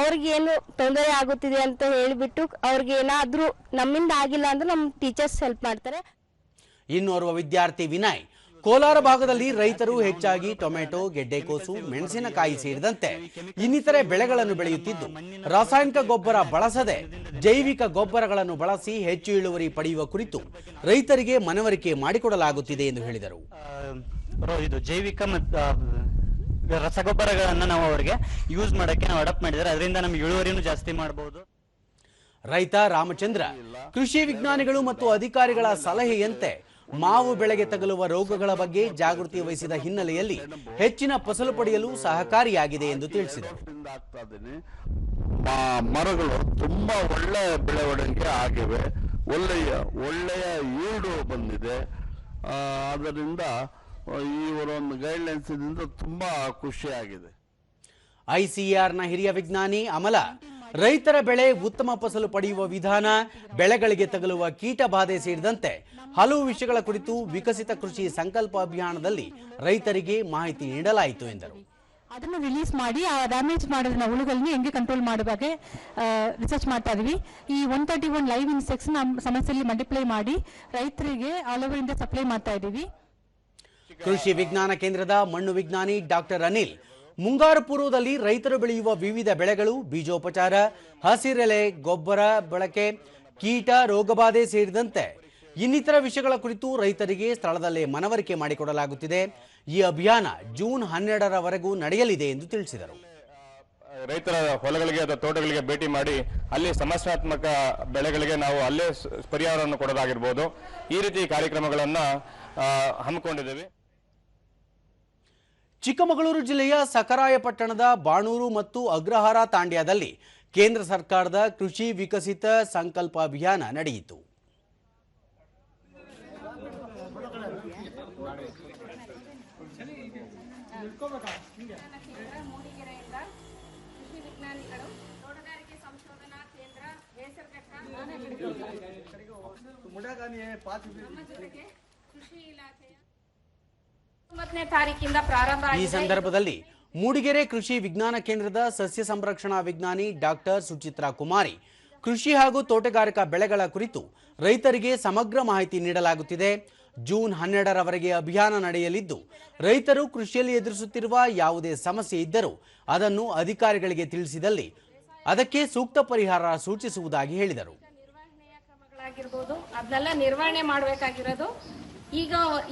ಅವ್ರಿಗೆ ಏನು ತೊಂದರೆ ಆಗುತ್ತಿದೆ ಅಂತ ಹೇಳಿಬಿಟ್ಟು ಅವ್ರಿಗೆ ಏನಾದ್ರೂ ನಮ್ಮಿಂದ ಆಗಿಲ್ಲ ಅಂದ್ರೆ ನಮ್ಮ ಟೀಚರ್ಸ್ ಹೆಲ್ಪ್ ಮಾಡ್ತಾರೆ. ಇನ್ನೋರ್ವ ವಿದ್ಯಾರ್ಥಿ ವಿನಯ್ ಕೋಲಾರ ಭಾಗದಲ್ಲಿ ರೈತರು ಹೆಚ್ಚಾಗಿ ಟೊಮೆಟೊ, ಗೆಡ್ಡೆಕೋಸು, ಮೆಣಸಿನಕಾಯಿ ಸೇರಿದಂತೆ ಇನ್ನಿತರೆ ಬೆಳೆಗಳನ್ನು ಬೆಳೆಯುತ್ತಿದ್ದು, ರಾಸಾಯನಿಕ ಗೊಬ್ಬರ ಬಳಸದೆ ಜೈವಿಕ ಗೊಬ್ಬರಗಳನ್ನು ಬಳಸಿ ಹೆಚ್ಚು ಇಳುವರಿ ಪಡೆಯುವ ಕುರಿತು ರೈತರಿಗೆ ಮನವರಿಕೆ ಮಾಡಿಕೊಡಲಾಗುತ್ತಿದೆ ಎಂದು ಹೇಳಿದರು. ಇದು ಜೈವಿಕ ಮತ್ತು ರಸಗೊಬ್ಬರಗಳನ್ನು ನಾವು ಅವರಿಗೆ ಯೂಸ್ ಮಾಡಕ್ಕೆ ನಾವು ಅಡಾಪ್ಟ್ ಮಾಡಿದರೆ ಅದರಿಂದ ನಮ್ಗೆ ಇಳುವರಿನೂ ಜಾಸ್ತಿ ಮಾಡಬಹುದು. ರೈತ ರಾಮಚಂದ್ರ ಕೃಷಿ ವಿಜ್ಞಾನಿಗಳು ಮತ್ತು ಅಧಿಕಾರಿಗಳ ಸಲಹೆಯಂತೆ ಮಾವು ಬೆಳೆಗೆ ತಗುಲುವ ರೋಗಗಳ ಬಗ್ಗೆ ಜಾಗೃತಿ ವಹಿಸಿದ ಹಿನ್ನೆಲೆಯಲ್ಲಿ ಹೆಚ್ಚಿನ ಫಸಲು ಪಡೆಯಲು ಸಹಕಾರಿಯಾಗಿದೆ ಎಂದು ತಿಳಿಸಿದರು. ಮರಗಳು ತುಂಬಾ ಒಳ್ಳೆಯ ಬೆಳವಣಿಗೆ ಆಗಿವೆ, ಒಳ್ಳೆಯ ಈಲ್ಡು ಬಂದಿದೆ. ಅದರಿಂದ ಈ ಒಂದು ಗೈಡ್ಲೈನ್ಸ್ ಇಂದ ತುಂಬಾ ಖುಷಿಯಾಗಿದೆ. ಐಸಿಆರ್ನ ಹಿರಿಯ ವಿಜ್ಞಾನಿ ಅಮಲ ರೈತರ ಬೆಳೆ ಉತ್ತಮ ಫಸಲು ಪಡೆಯುವ ವಿಧಾನ, ಬೆಳೆಗಳಿಗೆ ತಗುಲುವ ಕೀಟ ಬಾಧೆ ಸೇರಿದಂತೆ ಹಲವು ವಿಷಯಗಳ ಕುರಿತು ವಿಕಸಿತ ಕೃಷಿ ಸಂಕಲ್ಪ ಅಭಿಯಾನದಲ್ಲಿ ರೈತರಿಗೆ ಮಾಹಿತಿ ನೀಡಲಾಯಿತು ಎಂದರು. ಅದನ್ನು ರಿಲೀಸ್ ಮಾಡಿ ಆ ಡ್ಯಾಮೇಜ್ ಮಾಡಿದ ಹುಳುಗಳನ್ನ ಹೆಂಗೆ ಕಂಟ್ರೋಲ್ ಮಾಡುವ ಬಗ್ಗೆ ರಿಸರ್ಚ್ ಮಾಡ್ತಾ ಇದೀವಿ. ಈ 131 ಲೈವ್ ಇನ್ಸೆಕ್ಟ್ಸ್ ಸಮಸ್ಯೆಯಲ್ಲಿ ಮಲ್ಟಿಪ್ಲೈ ಮಾಡಿ ರೈತರಿಗೆ ಆಲ್ ಓವರ್ ಇಂಡಿಯಾ ಸಪ್ಲೈ ಮಾಡ್ತಾ ಇದೀವಿ. ಕೃಷಿ ವಿಜ್ಞಾನ ಕೇಂದ್ರದ ಮಣ್ಣು ವಿಜ್ಞಾನಿ ಡಾಕ್ಟರ್ ಅನಿಲ್ ಮುಂಗಾರು ಪೂರ್ವದಲ್ಲಿ ರೈತರು ಬೆಳೆಯುವ ವಿವಿಧ ಬೆಳೆಗಳು, ಬೀಜೋಪಚಾರ, ಹಸಿರೆಲೆ ಗೊಬ್ಬರ ಬಳಕೆ, ಕೀಟ ರೋಗಬಾಧೆ ಸೇರಿದಂತೆ ಇನ್ನಿತರ ವಿಷಯಗಳ ಕುರಿತು ರೈತರಿಗೆ ಸ್ಥಳದಲ್ಲೇ ಮನವರಿಕೆ ಮಾಡಿಕೊಡಲಾಗುತ್ತಿದೆ. ಈ ಅಭಿಯಾನ ಜೂನ್ 12ರವರೆಗೂ ನಡೆಯಲಿದೆ ಎಂದು ತಿಳಿಸಿದರು. ರೈತರ ಹೊಲಗಳಿಗೆ ಅಥವಾ ತೋಟಗಳಿಗೆ ಭೇಟಿ ಮಾಡಿ ಅಲ್ಲಿ ಸಮಸ್ಯಾತ್ಮಕ ಬೆಳೆಗಳಿಗೆ ನಾವು ಅಲ್ಲೇ ಪರಿಹಾರವನ್ನು ಕೊಡೋದಾಗಿರ್ಬೋದು, ಈ ರೀತಿ ಕಾರ್ಯಕ್ರಮಗಳನ್ನು ಹಮ್ಮಿಕೊಂಡಿದ್ದೇವೆ. ಚಿಕ್ಕಮಗಳೂರು ಜಿಲ್ಲೆಯ ಸಕರಾಯಪಟ್ಟಣದ ಬಾಣೂರು ಮತ್ತು ಅಗ್ರಹಾರ ತಾಂಡ್ಯದಲ್ಲಿ ಕೇಂದ್ರ ಸರ್ಕಾರದ ಕೃಷಿ ವಿಕಸಿತ ಸಂಕಲ್ಪ ಅಭಿಯಾನ ನಡೆಯಿತು. ಈ ಸಂದರ್ಭದಲ್ಲಿ ಮೂಡಿಗೆರೆ ಕೃಷಿ ವಿಜ್ಞಾನ ಕೇಂದ್ರದ ಸಸ್ಯ ಸಂರಕ್ಷಣಾ ವಿಜ್ಞಾನಿ ಡಾಕ್ಟರ್ ಸುಚಿತ್ರಾ ಕುಮಾರಿ ಕೃಷಿ ಹಾಗೂ ತೋಟಗಾರಿಕಾ ಬೆಳೆಗಳ ಕುರಿತು ರೈತರಿಗೆ ಸಮಗ್ರ ಮಾಹಿತಿ ನೀಡಲಾಗುತ್ತಿದೆ. ಜೂನ್ 12ರವರೆಗೆ ಅಭಿಯಾನ ನಡೆಯಲಿದ್ದು, ರೈತರು ಕೃಷಿಯಲ್ಲಿ ಎದುರಿಸುತ್ತಿರುವ ಯಾವುದೇ ಸಮಸ್ಯೆ ಇದ್ದರೂ ಅದನ್ನು ಅಧಿಕಾರಿಗಳಿಗೆ ತಿಳಿಸಿದಲ್ಲಿ ಅದಕ್ಕೆ ಸೂಕ್ತ ಪರಿಹಾರ ಸೂಚಿಸುವುದಾಗಿ ಹೇಳಿದರು. ಅದನ್ನೆಲ್ಲ ನಿರ್ವಹಣೆ ಮಾಡಬೇಕಾಗಿರೋದು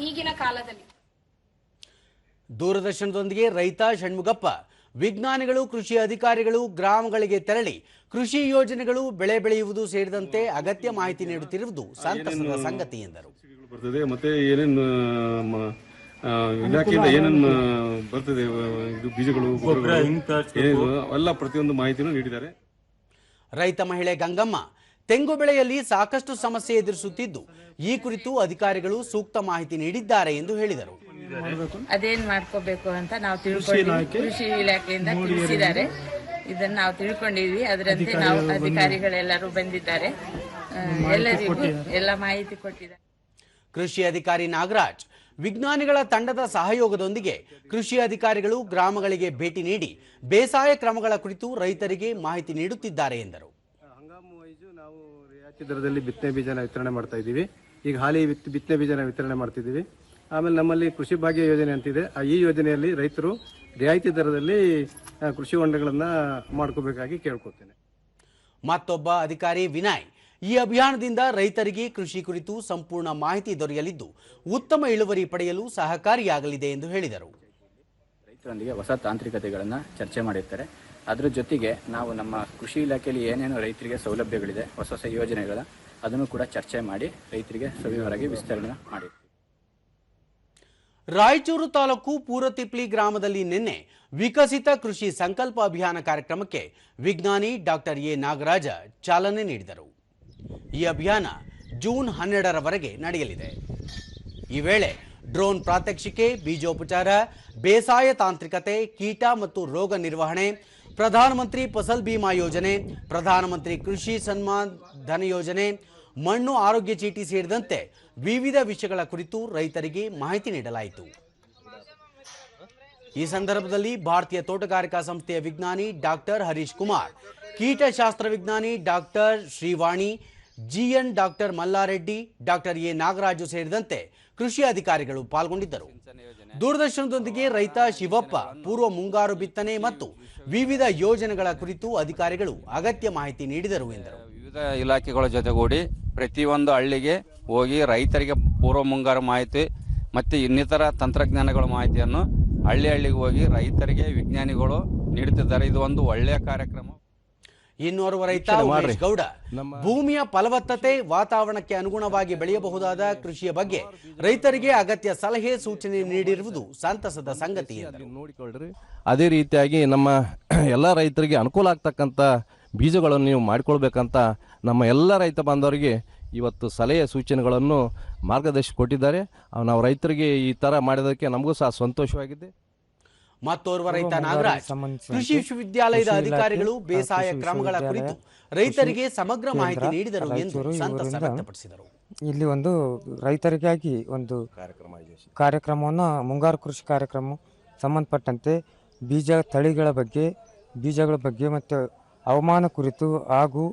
ಈಗಿನ ಕಾಲದಲ್ಲಿ. ದೂರದರ್ಶನದೊಂದಿಗೆ ರೈತ ಷಣ್ಮುಗಪ್ಪ ವಿಜ್ಞಾನಿಗಳು, ಕೃಷಿ ಅಧಿಕಾರಿಗಳು ಗ್ರಾಮಗಳಿಗೆ ತೆರಳಿ ಕೃಷಿ ಯೋಜನೆಗಳು, ಬೆಳೆ ಬೆಳೆಯುವುದು ಸೇರಿದಂತೆ ಅಗತ್ಯ ಮಾಹಿತಿ ನೀಡುತ್ತಿರುವುದು ಸಂತಸದ ಸಂಗತಿ ಎಂದರು. ಮತ್ತೆ ಏನೇನು ಇಲಾಖೆಯಿಂದ ಏನೇನು ಬರ್ತದೆ, ಇದು ಬೀಜಗಳು ಎಲ್ಲ ಪ್ರತಿಯೊಂದು ಮಾಹಿತಿನೂ ನೀಡಿದ್ದಾರೆ. ರೈತ ಮಹಿಳೆ ಗಂಗಮ್ಮ ತೆಂಗು ಬೆಳೆಯಲ್ಲಿ ಸಾಕಷ್ಟು ಸಮಸ್ಯೆ ಎದುರಿಸುತ್ತಿದ್ದು, ಈ ಕುರಿತು ಅಧಿಕಾರಿಗಳು ಸೂಕ್ತ ಮಾಹಿತಿ ನೀಡಿದ್ದಾರೆ ಎಂದು ಹೇಳಿದರು. ಅದೇನ್ ಮಾಡ್ಕೋಬೇಕು ಅಂತ ನಾವು ತಿಳ್ಕೊಂಡಿದ್ದೀವಿ, ಕೃಷಿ ಇಲಾಖೆಯಿಂದ ತಿಳಿಸಿದ್ದಾರೆ. ಇದನ್ನ ನಾವು ತಿಳ್ಕೊಂಡಿದ್ವಿ, ಅದರಂತೆ ನಾವು ಅಧಿಕಾರಿಗಳೆಲ್ಲರೂ ಬಂದಿದ್ದಾರೆ, ಎಲ್ಲರಿಗೂ ಎಲ್ಲ ಮಾಹಿತಿ ಕೊಟ್ಟಿದ್ದಾರೆ. ಕೃಷಿ ಅಧಿಕಾರಿ ನಾಗರಾಜ್ ವಿಜ್ಞಾನಿಗಳ ತಂಡದ ಸಹಯೋಗದೊಂದಿಗೆ ಕೃಷಿ ಅಧಿಕಾರಿಗಳು ಗ್ರಾಮಗಳಿಗೆ ಭೇಟಿ ನೀಡಿ ಬೇಸಾಯ ಕ್ರಮಗಳ ಕುರಿತು ರೈತರಿಗೆ ಮಾಹಿತಿ ನೀಡುತ್ತಿದ್ದಾರೆ ಎಂದರು. ಹಂಗಾಮು ವೈಸು ನಾವು ರಿಯಾಯಿತಿ ದರದಲ್ಲಿ ಬಿತ್ತನೆ ಬೀಜನ ವಿತರಣೆ ಮಾಡ್ತಾ ಇದ್ದೀವಿ. ಈಗ ಹಾಲಿ ಬಿತ್ತನೆ ಬೀಜನ ವಿತರಣೆ ಮಾಡ್ತಿದ್ದೀವಿ. ಆಮೇಲೆ ನಮ್ಮಲ್ಲಿ ಕೃಷಿ ಭಾಗ್ಯ ಯೋಜನೆ ಅಂತಿದೆ. ಈ ಯೋಜನೆಯಲ್ಲಿ ರೈತರು ರಿಯಾಯಿತಿ ದರದಲ್ಲಿ ಕೃಷಿ ಹೊಂಡಗಳನ್ನು ಮಾಡ್ಕೋಬೇಕಾಗಿ ಕೇಳ್ಕೊತೇನೆ. ಮತ್ತೊಬ್ಬ ಅಧಿಕಾರಿ ವಿನಯ್ ಈ ಅಭಿಯಾನದಿಂದ ರೈತರಿಗೆ ಕೃಷಿ ಕುರಿತು ಸಂಪೂರ್ಣ ಮಾಹಿತಿ ದೊರೆಯಲಿದ್ದು ಉತ್ತಮ ಇಳುವರಿ ಪಡೆಯಲು ಸಹಕಾರಿಯಾಗಲಿದೆ ಎಂದು ಹೇಳಿದರು. ರೈತರೊಂದಿಗೆ ಹೊಸ ತಾಂತ್ರಿಕತೆಗಳನ್ನು ಚರ್ಚೆ ಮಾಡಿರ್ತಾರೆ. ಅದ್ರ ಜೊತೆಗೆ ನಾವು ನಮ್ಮ ಕೃಷಿ ಇಲಾಖೆಯಲ್ಲಿ ಏನೇನು ರೈತರಿಗೆ ಸೌಲಭ್ಯಗಳಿದೆ, ಹೊಸ ಹೊಸ ಯೋಜನೆಗಳ ಅದನ್ನು ಕೂಡ ಚರ್ಚೆ ಮಾಡಿ ರೈತರಿಗೆ ಸವಿವರವಾಗಿ ವಿಸ್ತರಣೆ ಮಾಡಿ. ರಾಯಚೂರು ತಾಲೂಕು ಪೂರತಿಪ್ಲಿ ಗ್ರಾಮದಲ್ಲಿ ನಿನ್ನೆ ವಿಕಸಿತ ಕೃಷಿ ಸಂಕಲ್ಪ ಅಭಿಯಾನ ಕಾರ್ಯಕ್ರಮಕ್ಕೆ ವಿಜ್ಞಾನಿ ಡಾಕ್ಟರ್ ಎ ನಾಗರಾಜ ಚಾಲನೆ ನೀಡಿದರು. ಈ ಅಭಿಯಾನ ಜೂನ್ 12ರವರೆಗೆ ನಡೆಯಲಿದೆ. ಈ ವೇಳೆ ಡ್ರೋನ್ ಪ್ರಾತ್ಯಕ್ಷಿಕೆ, ಬೀಜೋಪಚಾರ, ಬೇಸಾಯ ತಾಂತ್ರಿಕತೆ, ಕೀಟ ಮತ್ತು ರೋಗ ನಿರ್ವಹಣೆ, ಪ್ರಧಾನಮಂತ್ರಿ ಫಸಲ್ ಬಿಮಾ ಯೋಜನೆ, ಪ್ರಧಾನಮಂತ್ರಿ ಕೃಷಿ ಸನ್ಮಾನ್ ಧನ ಯೋಜನೆ, ಮಣ್ಣು ಆರೋಗ್ಯ ಚೀಟಿ ಸೇರಿದಂತೆ ವಿವಿಧ ವಿಷಯಗಳ ಕುರಿತು ರೈತರಿಗೆ ಮಾಹಿತಿ ನೀಡಲಾಯಿತು. ಈ ಸಂದರ್ಭದಲ್ಲಿ ಭಾರತೀಯ ತೋಟಗಾರಿಕಾ ಸಂಸ್ಥೆಯ ವಿಜ್ಞಾನಿ ಡಾಕ್ಟರ್ ಹರೀಶ್ ಕುಮಾರ್, ಕೀಟಶಾಸ್ತ್ರ ವಿಜ್ಞಾನಿ doctor Shrivani, GN doctor Mallareddy, doctor A Nagaraju ಸೇರಿದಂತೆ ಕೃಷಿ ಅಧಿಕಾರಿಗಳು ಪಾಲ್ಗೊಂಡಿದ್ದರು. ದೂರದರ್ಶನದೊಂದಿಗೆ ರೈತ ಶಿವಪ್ಪ ಪೂರ್ವ ಮುಂಗಾರು ಬಿತ್ತನೆ ಮತ್ತು ವಿವಿಧ ಯೋಜನೆಗಳ ಕುರಿತು ಅಧಿಕಾರಿಗಳು ಅಗತ್ಯ ಮಾಹಿತಿ ನೀಡಿದರು ಎಂದರು. ವಿವಿಧ ಇಲಾಖೆಗಳ ಜೊತೆಗೂಡಿ ಪ್ರತಿಯೊಂದು ಹಳ್ಳಿಗೆ ಹೋಗಿ ರೈತರಿಗೆ ಪೂರ್ವ ಮುಂಗಾರು ಮಾಹಿತಿ ಮತ್ತು ಇನ್ನಿತರ ತಂತ್ರಜ್ಞಾನಗಳ ಮಾಹಿತಿಯನ್ನು ಹಳ್ಳಿಗೆ ಹೋಗಿ ರೈತರಿಗೆ ವಿಜ್ಞಾನಿಗಳು ನೀಡುತ್ತಿದ್ದಾರೆ. ಇದು ಒಂದು ಒಳ್ಳೆಯ ಕಾರ್ಯಕ್ರಮ. ಇನ್ನೋರ್ವ ರೈತ ಉಮೇಶ್ ಗೌಡ ಭೂಮಿಯ ಫಲವತ್ತತೆ, ವಾತಾವರಣಕ್ಕೆ ಅನುಗುಣವಾಗಿ ಬೆಳೆಯಬಹುದಾದ ಕೃಷಿಯ ಬಗ್ಗೆ ರೈತರಿಗೆ ಅಗತ್ಯ ಸಲಹೆ ಸೂಚನೆ ನೀಡಿರುವುದು ಸಂತಸದ ಸಂಗತಿ ಎಂದರು. ನೋಡಿಕೊಳ್ಳ್ರಿ, ಅದೇ ರೀತಿಯಾಗಿ ನಮ್ಮ ಎಲ್ಲ ರೈತರಿಗೆ ಅನುಕೂಲ ಆಗ್ತಕ್ಕಂಥ ಬೀಜಗಳನ್ನು ನೀವು ಮಾಡಿಕೊಳ್ಬೇಕಂತ ನಮ್ಮ ಎಲ್ಲ ರೈತ ಬಾಂಧವರಿಗೆ ಇವತ್ತು ಸಲಹೆ ಸೂಚನೆಗಳನ್ನು ಮಾರ್ಗದರ್ಶಿ ಕೊಟ್ಟಿದ್ದಾರೆ. ನಾವು ರೈತರಿಗೆ ಈ ಥರ ಮಾಡಿದ್ದಕ್ಕೆ ನಮಗೂ ಸಹ ಸಂತೋಷವಾಗಿದೆ. ಮತ್ತೋರ್ವ ರೈತ ನಾಗರಾಜ್ ಕೃಷಿ ವಿಶ್ವವಿದ್ಯಾಲಯದ ಅಧಿಕಾರಿಗಳು ಬೇಸಾಯ ಕ್ರಮಗಳ ಕುರಿತು ರೈತರಿಗೆ ಸಮಗ್ರ ಮಾಹಿತಿ ನೀಡಿದರು ಎಂದು ಸಂತಸ ವ್ಯಕ್ತಪಡಿಸಿದರು. ಇಲ್ಲಿ ಒಂದು ರೈತರಿಗಾಗಿ ಒಂದು ಕಾರ್ಯಕ್ರಮವನ್ನು ಮುಂಗಾರು ಕೃಷಿ ಕಾರ್ಯಕ್ರಮ ಸಂಬಂಧಪಟ್ಟಂತೆ ಬೀಜಗಳ ಬಗ್ಗೆ ಮತ್ತು ಹವಾಮಾನ ಕುರಿತು ಹಾಗೂ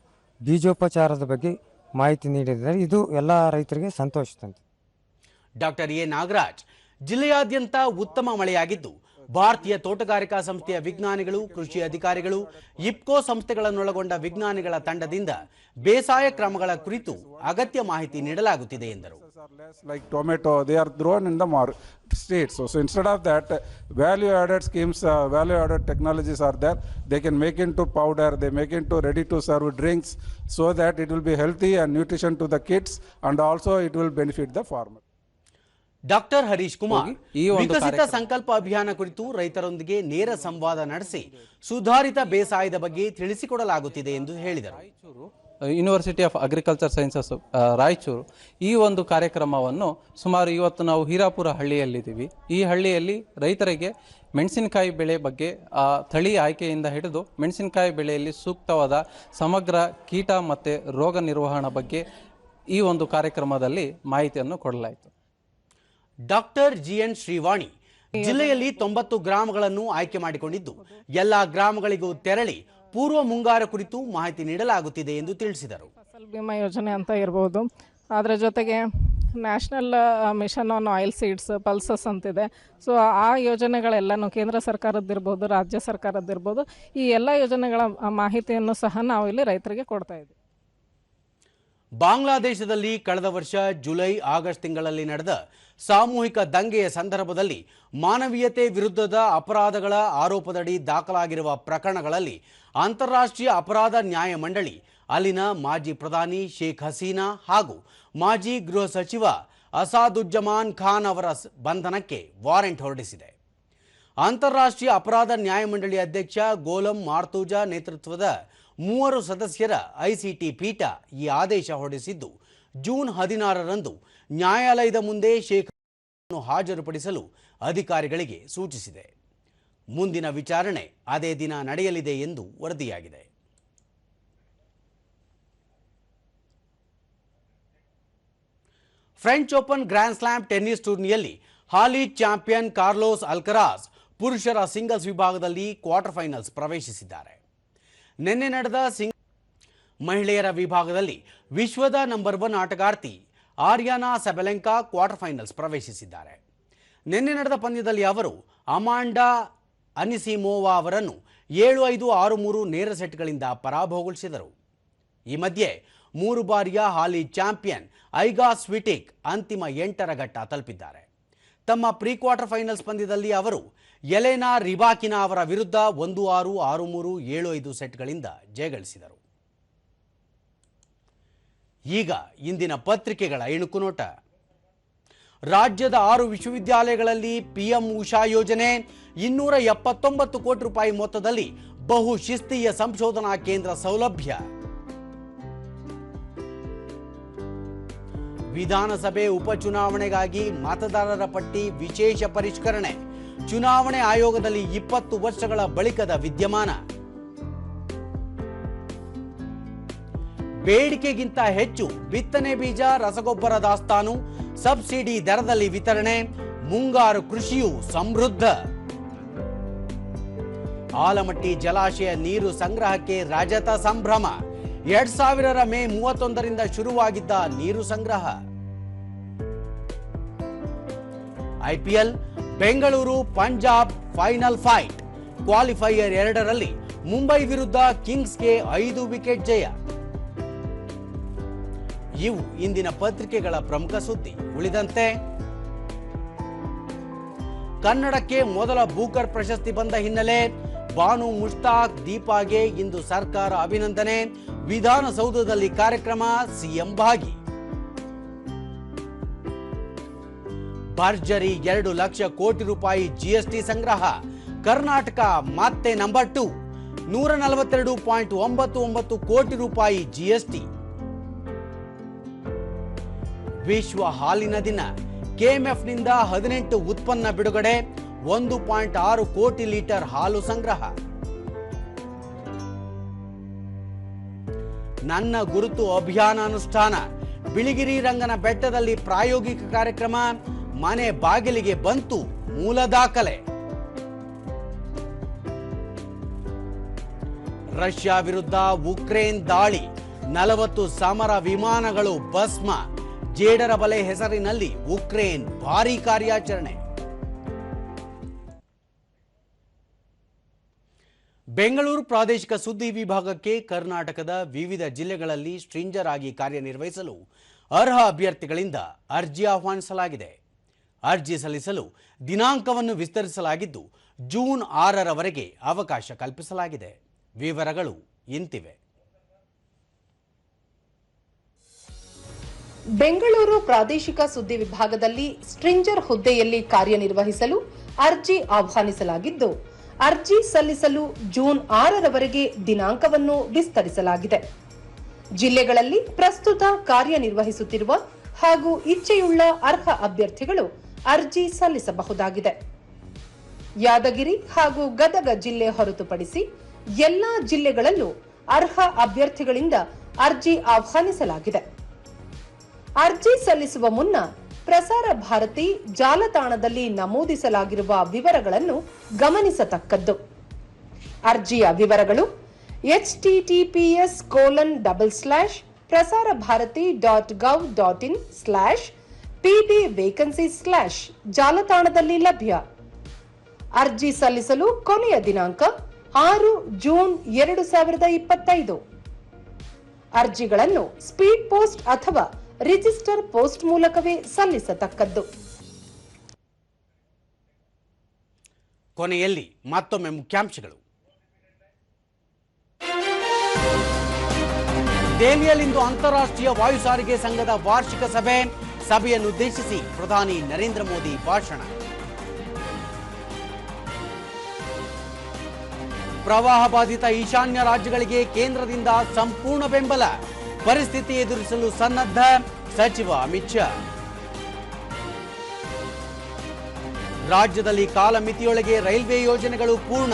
ಬೀಜೋಪಚಾರದ ಬಗ್ಗೆ ಮಾಹಿತಿ ನೀಡಿದ್ದಾರೆ. ಇದು ಎಲ್ಲ ರೈತರಿಗೆ ಸಂತೋಷ ತಂದಿದೆ. ಡಾಕ್ಟರ್ ಎ ನಾಗರಾಜ್, ಜಿಲ್ಲೆಯಾದ್ಯಂತ ಉತ್ತಮ ಮಳೆಯಾಗಿದ್ದು ಭಾರತೀಯ ತೋಟಗಾರಿಕಾ ಸಂಸ್ಥೆಯ ವಿಜ್ಞಾನಿಗಳು, ಕೃಷಿ ಅಧಿಕಾರಿಗಳು, ಇಪ್ಕೋ ಸಂಸ್ಥೆಗಳನ್ನೊಳಗೊಂಡ ವಿಜ್ಞಾನಿಗಳ ತಂಡದಿಂದ ಬೇಸಾಯ ಕ್ರಮಗಳ ಕುರಿತು ಅಗತ್ಯ ಮಾಹಿತಿ ನೀಡಲಾಗುತ್ತಿದೆ ಎಂದರು. Like tomato, they are grown in the states. So instead of that, value-added schemes, value-added technologies are there. They can make into powder, they make into ready-to-serve drinks, so that it will be healthy and nutrition to the kids, and also it will benefit the farmer. Doctor Harish Kumar Viksit Sankalp Abhiyan ಕುರಿತು ರೈತರೊಂದಿಗೆ ನೇರ ಸಂವಾದ ನಡೆಸಿ ಸುಧಾರಿತ ಬೇಸಾಯದ ಬಗ್ಗೆ ತಿಳಿಸಿಕೊಡಲಾಗುತ್ತಿದೆ ಎಂದು ಹೇಳಿದರು. University of agriculture sciences Raichur ಈ ಒಂದು ಕಾರ್ಯಕ್ರಮವನ್ನು ಸುಮಾರು ಇವತ್ತು ನಾವು ಹೀರಾಪುರ ಹಳ್ಳಿಯಲ್ಲಿದ್ದೀವಿ. ಈ ಹಳ್ಳಿಯಲ್ಲಿ ರೈತರಿಗೆ ಮೆಣಸಿನಕಾಯಿ ಬೆಳೆ ಬಗ್ಗೆ ತಳಿ ಆಯ್ಕೆಯಿಂದ ಹಿಡಿದು ಮೆಣಸಿನಕಾಯಿ ಬೆಳೆಯಲ್ಲಿ ಸೂಕ್ತವಾದ ಸಮಗ್ರ ಕೀಟ ಮತ್ತು ರೋಗ ನಿರ್ವಹಣಾ ಬಗ್ಗೆ ಈ ಒಂದು ಕಾರ್ಯಕ್ರಮದಲ್ಲಿ ಮಾಹಿತಿಯನ್ನು ಕೊಡಲಾಯಿತು. ಡಾಕ್ಟರ್ ಜಿಎನ್ ಶ್ರೀವಾಣಿ ಜಿಲ್ಲೆಯಲ್ಲಿ 90 ಗ್ರಾಮಗಳನ್ನು ಆಯ್ಕೆ ಮಾಡಿಕೊಂಡಿದ್ದು ಎಲ್ಲ ಗ್ರಾಮಗಳಿಗೂ ತೆರಳಿ ಪೂರ್ವ ಮುಂಗಾರು ಕುರಿತು ಮಾಹಿತಿ ನೀಡಲಾಗುತ್ತಿದೆ ಎಂದು ತಿಳಿಸಿದರು. ಫಸಲ್ ಬಿಮಾ ಯೋಜನೆ ಅಂತ ಇರ್ಬೋದು, ಅದರ ಜೊತೆಗೆ national mission on oil seeds pulses ಅಂತಿದೆ. ಸೊ ಆ ಯೋಜನೆಗಳೆಲ್ಲನೂ ಕೇಂದ್ರ ಸರ್ಕಾರದ್ದಿರ್ಬೋದು, ರಾಜ್ಯ ಸರ್ಕಾರದ್ದಿರ್ಬೋದು, ಈ ಎಲ್ಲ ಯೋಜನೆಗಳ ಮಾಹಿತಿಯನ್ನು ಸಹ ನಾವು ಇಲ್ಲಿ ರೈತರಿಗೆ ಕೊಡ್ತಾ ಇದ್ದೀವಿ. ಬಾಂಗ್ಲಾದೇಶದಲ್ಲಿ ಕಳೆದ ವರ್ಷ ಜುಲೈ ಆಗಸ್ಟ್ ತಿಂಗಳಲ್ಲಿ ನಡೆದ ಸಾಮೂಹಿಕ ದಂಗೆಯ ಸಂದರ್ಭದಲ್ಲಿ ಮಾನವೀಯತೆ ವಿರುದ್ಧದ ಅಪರಾಧಗಳ ಆರೋಪದಡಿ ದಾಖಲಾಗಿರುವ ಪ್ರಕರಣಗಳಲ್ಲಿ ಅಂತಾರಾಷ್ಟ್ರೀಯ ಅಪರಾಧ ನ್ಯಾಯ ಮಂಡಳಿ ಅಲ್ಲಿನ ಮಾಜಿ ಪ್ರಧಾನಿ ಶೇಖ್ ಹಸೀನಾ ಹಾಗೂ ಮಾಜಿ ಗೃಹ ಸಚಿವ ಅಸಾದುಜ್ಜಮಾನ್ ಖಾನ್ ಅವರ ಬಂಧನಕ್ಕೆ ವಾರೆಂಟ್ ಹೊರಡಿಸಿದೆ. ಅಂತಾರಾಷ್ಟ್ರೀಯ ಅಪರಾಧ ನ್ಯಾಯಮಂಡಳಿ ಅಧ್ಯಕ್ಷ ಗೋಲಂ ಮಾರ್ತೂಜಾ ನೇತೃತ್ವದ 3 ಸದಸ್ಯರ ಐಸಿಟಿ ಪೀಠ ಈ ಆದೇಶ ಹೊರಡಿಸಿದ್ದು ಜೂನ್ 16ರಂದು ನ್ಯಾಯಾಲಯದ ಮುಂದೆ ಶೇಖ್ ಅನ್ನು ಹಾಜರುಪಡಿಸಲು ಅಧಿಕಾರಿಗಳಿಗೆ ಸೂಚಿಸಿದೆ. ಮುಂದಿನ ವಿಚಾರಣೆ ಅದೇ ದಿನ ನಡೆಯಲಿದೆ ಎಂದು ವರದಿಯಾಗಿದೆ. French Open grand slam tennis ಟೂರ್ನಿಯಲ್ಲಿ ಹಾಲಿ ಚಾಂಪಿಯನ್ ಕಾರ್ಲೋಸ್ ಅಲ್ಕರಾಜ್ ಪುರುಷರ ಸಿಂಗಲ್ಸ್ ವಿಭಾಗದಲ್ಲಿ ಕ್ವಾರ್ಟರ್ ಫೈನಲ್ಸ್ ಪ್ರವೇಶಿಸಿದ್ದಾರೆ. ನಿನ್ನೆ ನಡೆದ ಮಹಿಳೆಯರ ವಿಭಾಗದಲ್ಲಿ ವಿಶ್ವದ ನಂಬರ್ 1 ಆಟಗಾರ್ತಿ ಆರ್ಯಾನಾ ಸೆಬಲೆಂಕಾ ಕ್ವಾರ್ಟರ್ ಫೈನಲ್ಸ್ ಪ್ರವೇಶಿಸಿದ್ದಾರೆ. ನಿನ್ನೆ ನಡೆದ ಪಂದ್ಯದಲ್ಲಿ ಅವರು ಅಮಾಂಡಾ ಅನಿಸಿಮೋವಾ ಅವರನ್ನು 7-5, 6-3 ನೇರ ಸೆಟ್ಗಳಿಂದ ಪರಾಭವಗೊಳಿಸಿದರು. ಈ ಮಧ್ಯೆ 3 ಬಾರಿಯ ಹಾಲಿ ಚಾಂಪಿಯನ್ ಐಗಾ ಸ್ವಿಟಿಕ್ ಅಂತಿಮ 8ರ ಘಟ್ಟ ತಲುಪಿದ್ದಾರೆ. ತಮ್ಮ ಪ್ರೀ ಕ್ವಾರ್ಟರ್ ಫೈನಲ್ಸ್ ಪಂದ್ಯದಲ್ಲಿ ಅವರು ಎಲೆನಾ ರಿಬಾಕಿನಾ ಅವರ ವಿರುದ್ಧ 1-6, 6-3, 7-5 ಸೆಟ್ಗಳಿಂದ ಜಯಗಳಿಸಿದರು. ಈಗ ಇಂದಿನ ಪತ್ರಿಕೆಗಳ ಇಣುಕು ನೋಟ. ರಾಜ್ಯದ 6 ವಿಶ್ವವಿದ್ಯಾಲಯಗಳಲ್ಲಿ ಪಿಎಂ ಉಷಾ ಯೋಜನೆ, 279 ಕೋಟಿ ರೂಪಾಯಿ ಮೊತ್ತದಲ್ಲಿ ಬಹು ಶಿಸ್ತೀಯ ಸಂಶೋಧನಾ ಕೇಂದ್ರ ಸೌಲಭ್ಯ. ವಿಧಾನಸಭೆ ಉಪಚುನಾವಣೆಗಾಗಿ ಮತದಾರರ ಪಟ್ಟಿ ವಿಶೇಷ ಪರಿಷ್ಕರಣೆ, ಚುನಾವಣೆ ಆಯೋಗದಲ್ಲಿ 20 ವರ್ಷಗಳ ಬಳಿಕದ ವಿದ್ಯಮಾನ. ಬೇಡಿಕೆಗಿಂತ ಹೆಚ್ಚು ಬಿತ್ತನೆ ಬೀಜ, ರಸಗೊಬ್ಬರ ದಾಸ್ತಾನು, ಸಬ್ಸಿಡಿ ದರದಲ್ಲಿ ವಿತರಣೆ, ಮುಂಗಾರು ಕೃಷಿಯು ಸಮೃದ್ಧ. ಆಲಮಟ್ಟಿ ಜಲಾಶಯ ನೀರು ಸಂಗ್ರಹಕ್ಕೆ ರಜತ ಸಂಭ್ರಮ. 2000 ಮೇ 31ರಿಂದ ಶುರುವಾಗಿದ್ದ ನೀರು ಸಂಗ್ರಹ. IPL Bengaluru Punjab final fight. Qualifier 2ರಲ್ಲಿ ಮುಂಬೈ ವಿರುದ್ಧ ಕಿಂಗ್ಸ್ಗೆ 5 ವಿಕೆಟ್ ಜಯ. ಇವು ಇಂದಿನ ಪತ್ರಿಕೆಗಳ ಪ್ರಮುಖ ಸುದ್ದಿ. ಉಳಿದಂತೆ ಕನ್ನಡಕ್ಕೆ ಮೊದಲ ಬೂಕರ್ ಪ್ರಶಸ್ತಿ ಬಂದ ಹಿನ್ನೆಲೆ ಬಾನು ಮುಷ್ತಾಕ್ ದೀಪಾಗೆ ಇಂದು ಸರ್ಕಾರ ಅಭಿನಂದನೆ. ವಿಧಾನಸೌಧದಲ್ಲಿ ಕಾರ್ಯಕ್ರಮ, ಸಿಎಂ ಭಾಗಿ. ಭರ್ಜರಿ 2 ಲಕ್ಷ ಕೋಟಿ ರೂಪಾಯಿ ಜಿಎಸ್ಟಿ ಸಂಗ್ರಹ. ಕರ್ನಾಟಕ ಮತ್ತೆ ನಂಬರ್ 2, 142.99 ಕೋಟಿ ರೂಪಾಯಿ ಜಿಎಸ್ಟಿ. ವಿಶ್ವ ಹಾಲಿನ ದಿನ. ಕೆಎಂಎಫ್ನಿಂದ 18 ಉತ್ಪನ್ನ ಬಿಡುಗಡೆ, 1.6 ಕೋಟಿ ಲೀಟರ್ ಹಾಲು ಸಂಗ್ರಹ. ನನ್ನ ಗುರುತು ಅಭಿಯಾನ ಅನುಷ್ಠಾನ. ಬಿಳಿಗಿರಿ ರಂಗನ ಬೆಟ್ಟದಲ್ಲಿ ಪ್ರಾಯೋಗಿಕ ಕಾರ್ಯಕ್ರಮ, ಮನೆ ಬಾಗಿಲಿಗೆ ಬಂತು ಮೂಲ ದಾಖಲೆ. ರಷ್ಯಾ ವಿರುದ್ಧ ಉಕ್ರೇನ್ ದಾಳಿ, 40 ಸಮರ ವಿಮಾನಗಳು ಭಸ್ಮ. ಜೇಡರ ಬಲೆ ಹೆಸರಿನಲ್ಲಿ ಉಕ್ರೇನ್ ಭಾರೀ ಕಾರ್ಯಾಚರಣೆ. ಬೆಂಗಳೂರು ಪ್ರಾದೇಶಿಕ ಸುದ್ದಿ ವಿಭಾಗಕ್ಕೆ ಕರ್ನಾಟಕದ ವಿವಿಧ ಜಿಲ್ಲೆಗಳಲ್ಲಿ ಸ್ಟ್ರಿಂಜರ್ ಆಗಿ ಕಾರ್ಯನಿರ್ವಹಿಸಲು ಅರ್ಹ ಅಭ್ಯರ್ಥಿಗಳಿಂದ ಅರ್ಜಿ ಆಹ್ವಾನಿಸಲಾಗಿದೆ. ಅರ್ಜಿ ಸಲ್ಲಿಸಲು ದಿನಾಂಕವನ್ನು ವಿಸ್ತರಿಸಲಾಗಿದ್ದು ಜೂನ್ 6ರವರೆಗೆ ಅವಕಾಶ ಕಲ್ಪಿಸಲಾಗಿದೆ. ವಿವರಗಳು ಇಂತಿವೆ. ಬೆಂಗಳೂರು ಪ್ರಾದೇಶಿಕ ಸುದ್ದಿ ವಿಭಾಗದಲ್ಲಿ ಸ್ಟ್ರಿಂಜರ್ ಹುದ್ದೆಯಲ್ಲಿ ಕಾರ್ಯನಿರ್ವಹಿಸಲು ಅರ್ಜಿ ಆಹ್ವಾನಿಸಲಾಗಿದ್ದು, ಅರ್ಜಿ ಸಲ್ಲಿಸಲು ಜೂನ್ 6ರವರೆಗೆ ದಿನಾಂಕವನ್ನು ವಿಸ್ತರಿಸಲಾಗಿದೆ. ಜಿಲ್ಲೆಗಳಲ್ಲಿ ಪ್ರಸ್ತುತ ಕಾರ್ಯನಿರ್ವಹಿಸುತ್ತಿರುವ ಹಾಗೂ ಇಚ್ಛೆಯುಳ್ಳ ಅರ್ಹ ಅಭ್ಯರ್ಥಿಗಳು ಅರ್ಜಿ ಸಲ್ಲಿಸಬಹುದಾಗಿದೆ. ಯಾದಗಿರಿ ಹಾಗೂ ಗದಗ ಜಿಲ್ಲೆ ಹೊರತುಪಡಿಸಿ ಎಲ್ಲಾ ಜಿಲ್ಲೆಗಳಲ್ಲೂ ಅರ್ಹ ಅಭ್ಯರ್ಥಿಗಳಿಂದ ಅರ್ಜಿ ಆಹ್ವಾನಿಸಲಾಗಿದೆ. ಅರ್ಜಿ ಸಲ್ಲಿಸುವ ಮುನ್ನ ಪ್ರಸಾರ ಭಾರತಿ ಜಾಲತಾಣದಲ್ಲಿ ನಮೂದಿಸಲಾಗಿರುವ ವಿವರಗಳನ್ನು ಗಮನಿಸತಕ್ಕದ್ದು. ಅರ್ಜಿಯ ವಿವರಗಳು https://prasarabharati.gov.in/pdvacancy/ ಜಾಲತಾಣದಲ್ಲಿ ಲಭ್ಯ. ಅರ್ಜಿ ಸಲ್ಲಿಸಲು ಕೊನೆಯ ದಿನಾಂಕ 6 ಜೂನ್ 2025. ಅರ್ಜಿಗಳನ್ನು ಸ್ಪೀಡ್ ಪೋಸ್ಟ್ ಅಥವಾ ರಿಜಿಸ್ಟರ್ ಪೋಸ್ಟ್ ಮೂಲಕವೇ ಸಲ್ಲಿಸತಕ್ಕದ್ದು. ಕೊನೆಯಲ್ಲಿ ಮತ್ತೊಮ್ಮೆ ಮುಖ್ಯಾಂಶಗಳು. ದೆಹಲಿಯಲ್ಲಿಂದು ಅಂತಾರಾಷ್ಟ್ರೀಯ ವಾಯು ಸಾರಿಗೆ ಸಂಘದ ವಾರ್ಷಿಕ ಸಭೆಯನ್ನುದ್ದೇಶಿಸಿ ಪ್ರಧಾನಿ ನರೇಂದ್ರ ಮೋದಿ ಭಾಷಣ. ಪ್ರವಾಹ ಬಾಧಿತ ಈಶಾನ್ಯ ರಾಜ್ಯಗಳಿಗೆ ಕೇಂದ್ರದಿಂದ ಸಂಪೂರ್ಣ ಬೆಂಬಲ, ಪರಿಸ್ಥಿತಿ ಎದುರಿಸಲು ಸನ್ನದ್ಧ ಸಚಿವ ಅಮಿತ್ ಶಾ. ರಾಜ್ಯದಲ್ಲಿ ಕಾಲಮಿತಿಯೊಳಗೆ ರೈಲ್ವೆ ಯೋಜನೆಗಳು ಪೂರ್ಣ,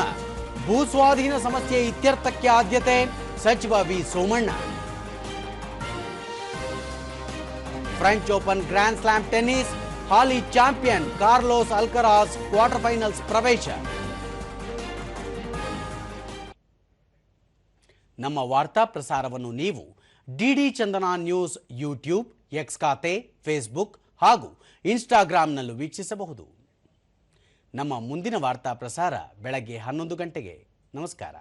ಭೂಸ್ವಾಧೀನ ಸಮಸ್ಯೆ ಇತ್ಯರ್ಥಕ್ಕೆ ಆದ್ಯತೆ ಸಚಿವ V Somanna. French Open grand slam tennis, ಹಾಲಿ champion Carlos Alcaraz quarter finals ಪ್ರವೇಶ. ನಮ್ಮ ವಾರ್ತಾ ಪ್ರಸಾರವನ್ನು ನೀವು DD Chandana news YouTube, X ಖಾತೆ, ಫೇಸ್ಬುಕ್ ಹಾಗೂ ಇನ್ಸ್ಟಾಗ್ರಾಂನಲ್ಲೂ ವೀಕ್ಷಿಸಬಹುದು. ನಮ್ಮ ಮುಂದಿನ ವಾರ್ತಾ ಪ್ರಸಾರ ಬೆಳಗ್ಗೆ 11 ಗಂಟೆಗೆ. ನಮಸ್ಕಾರ.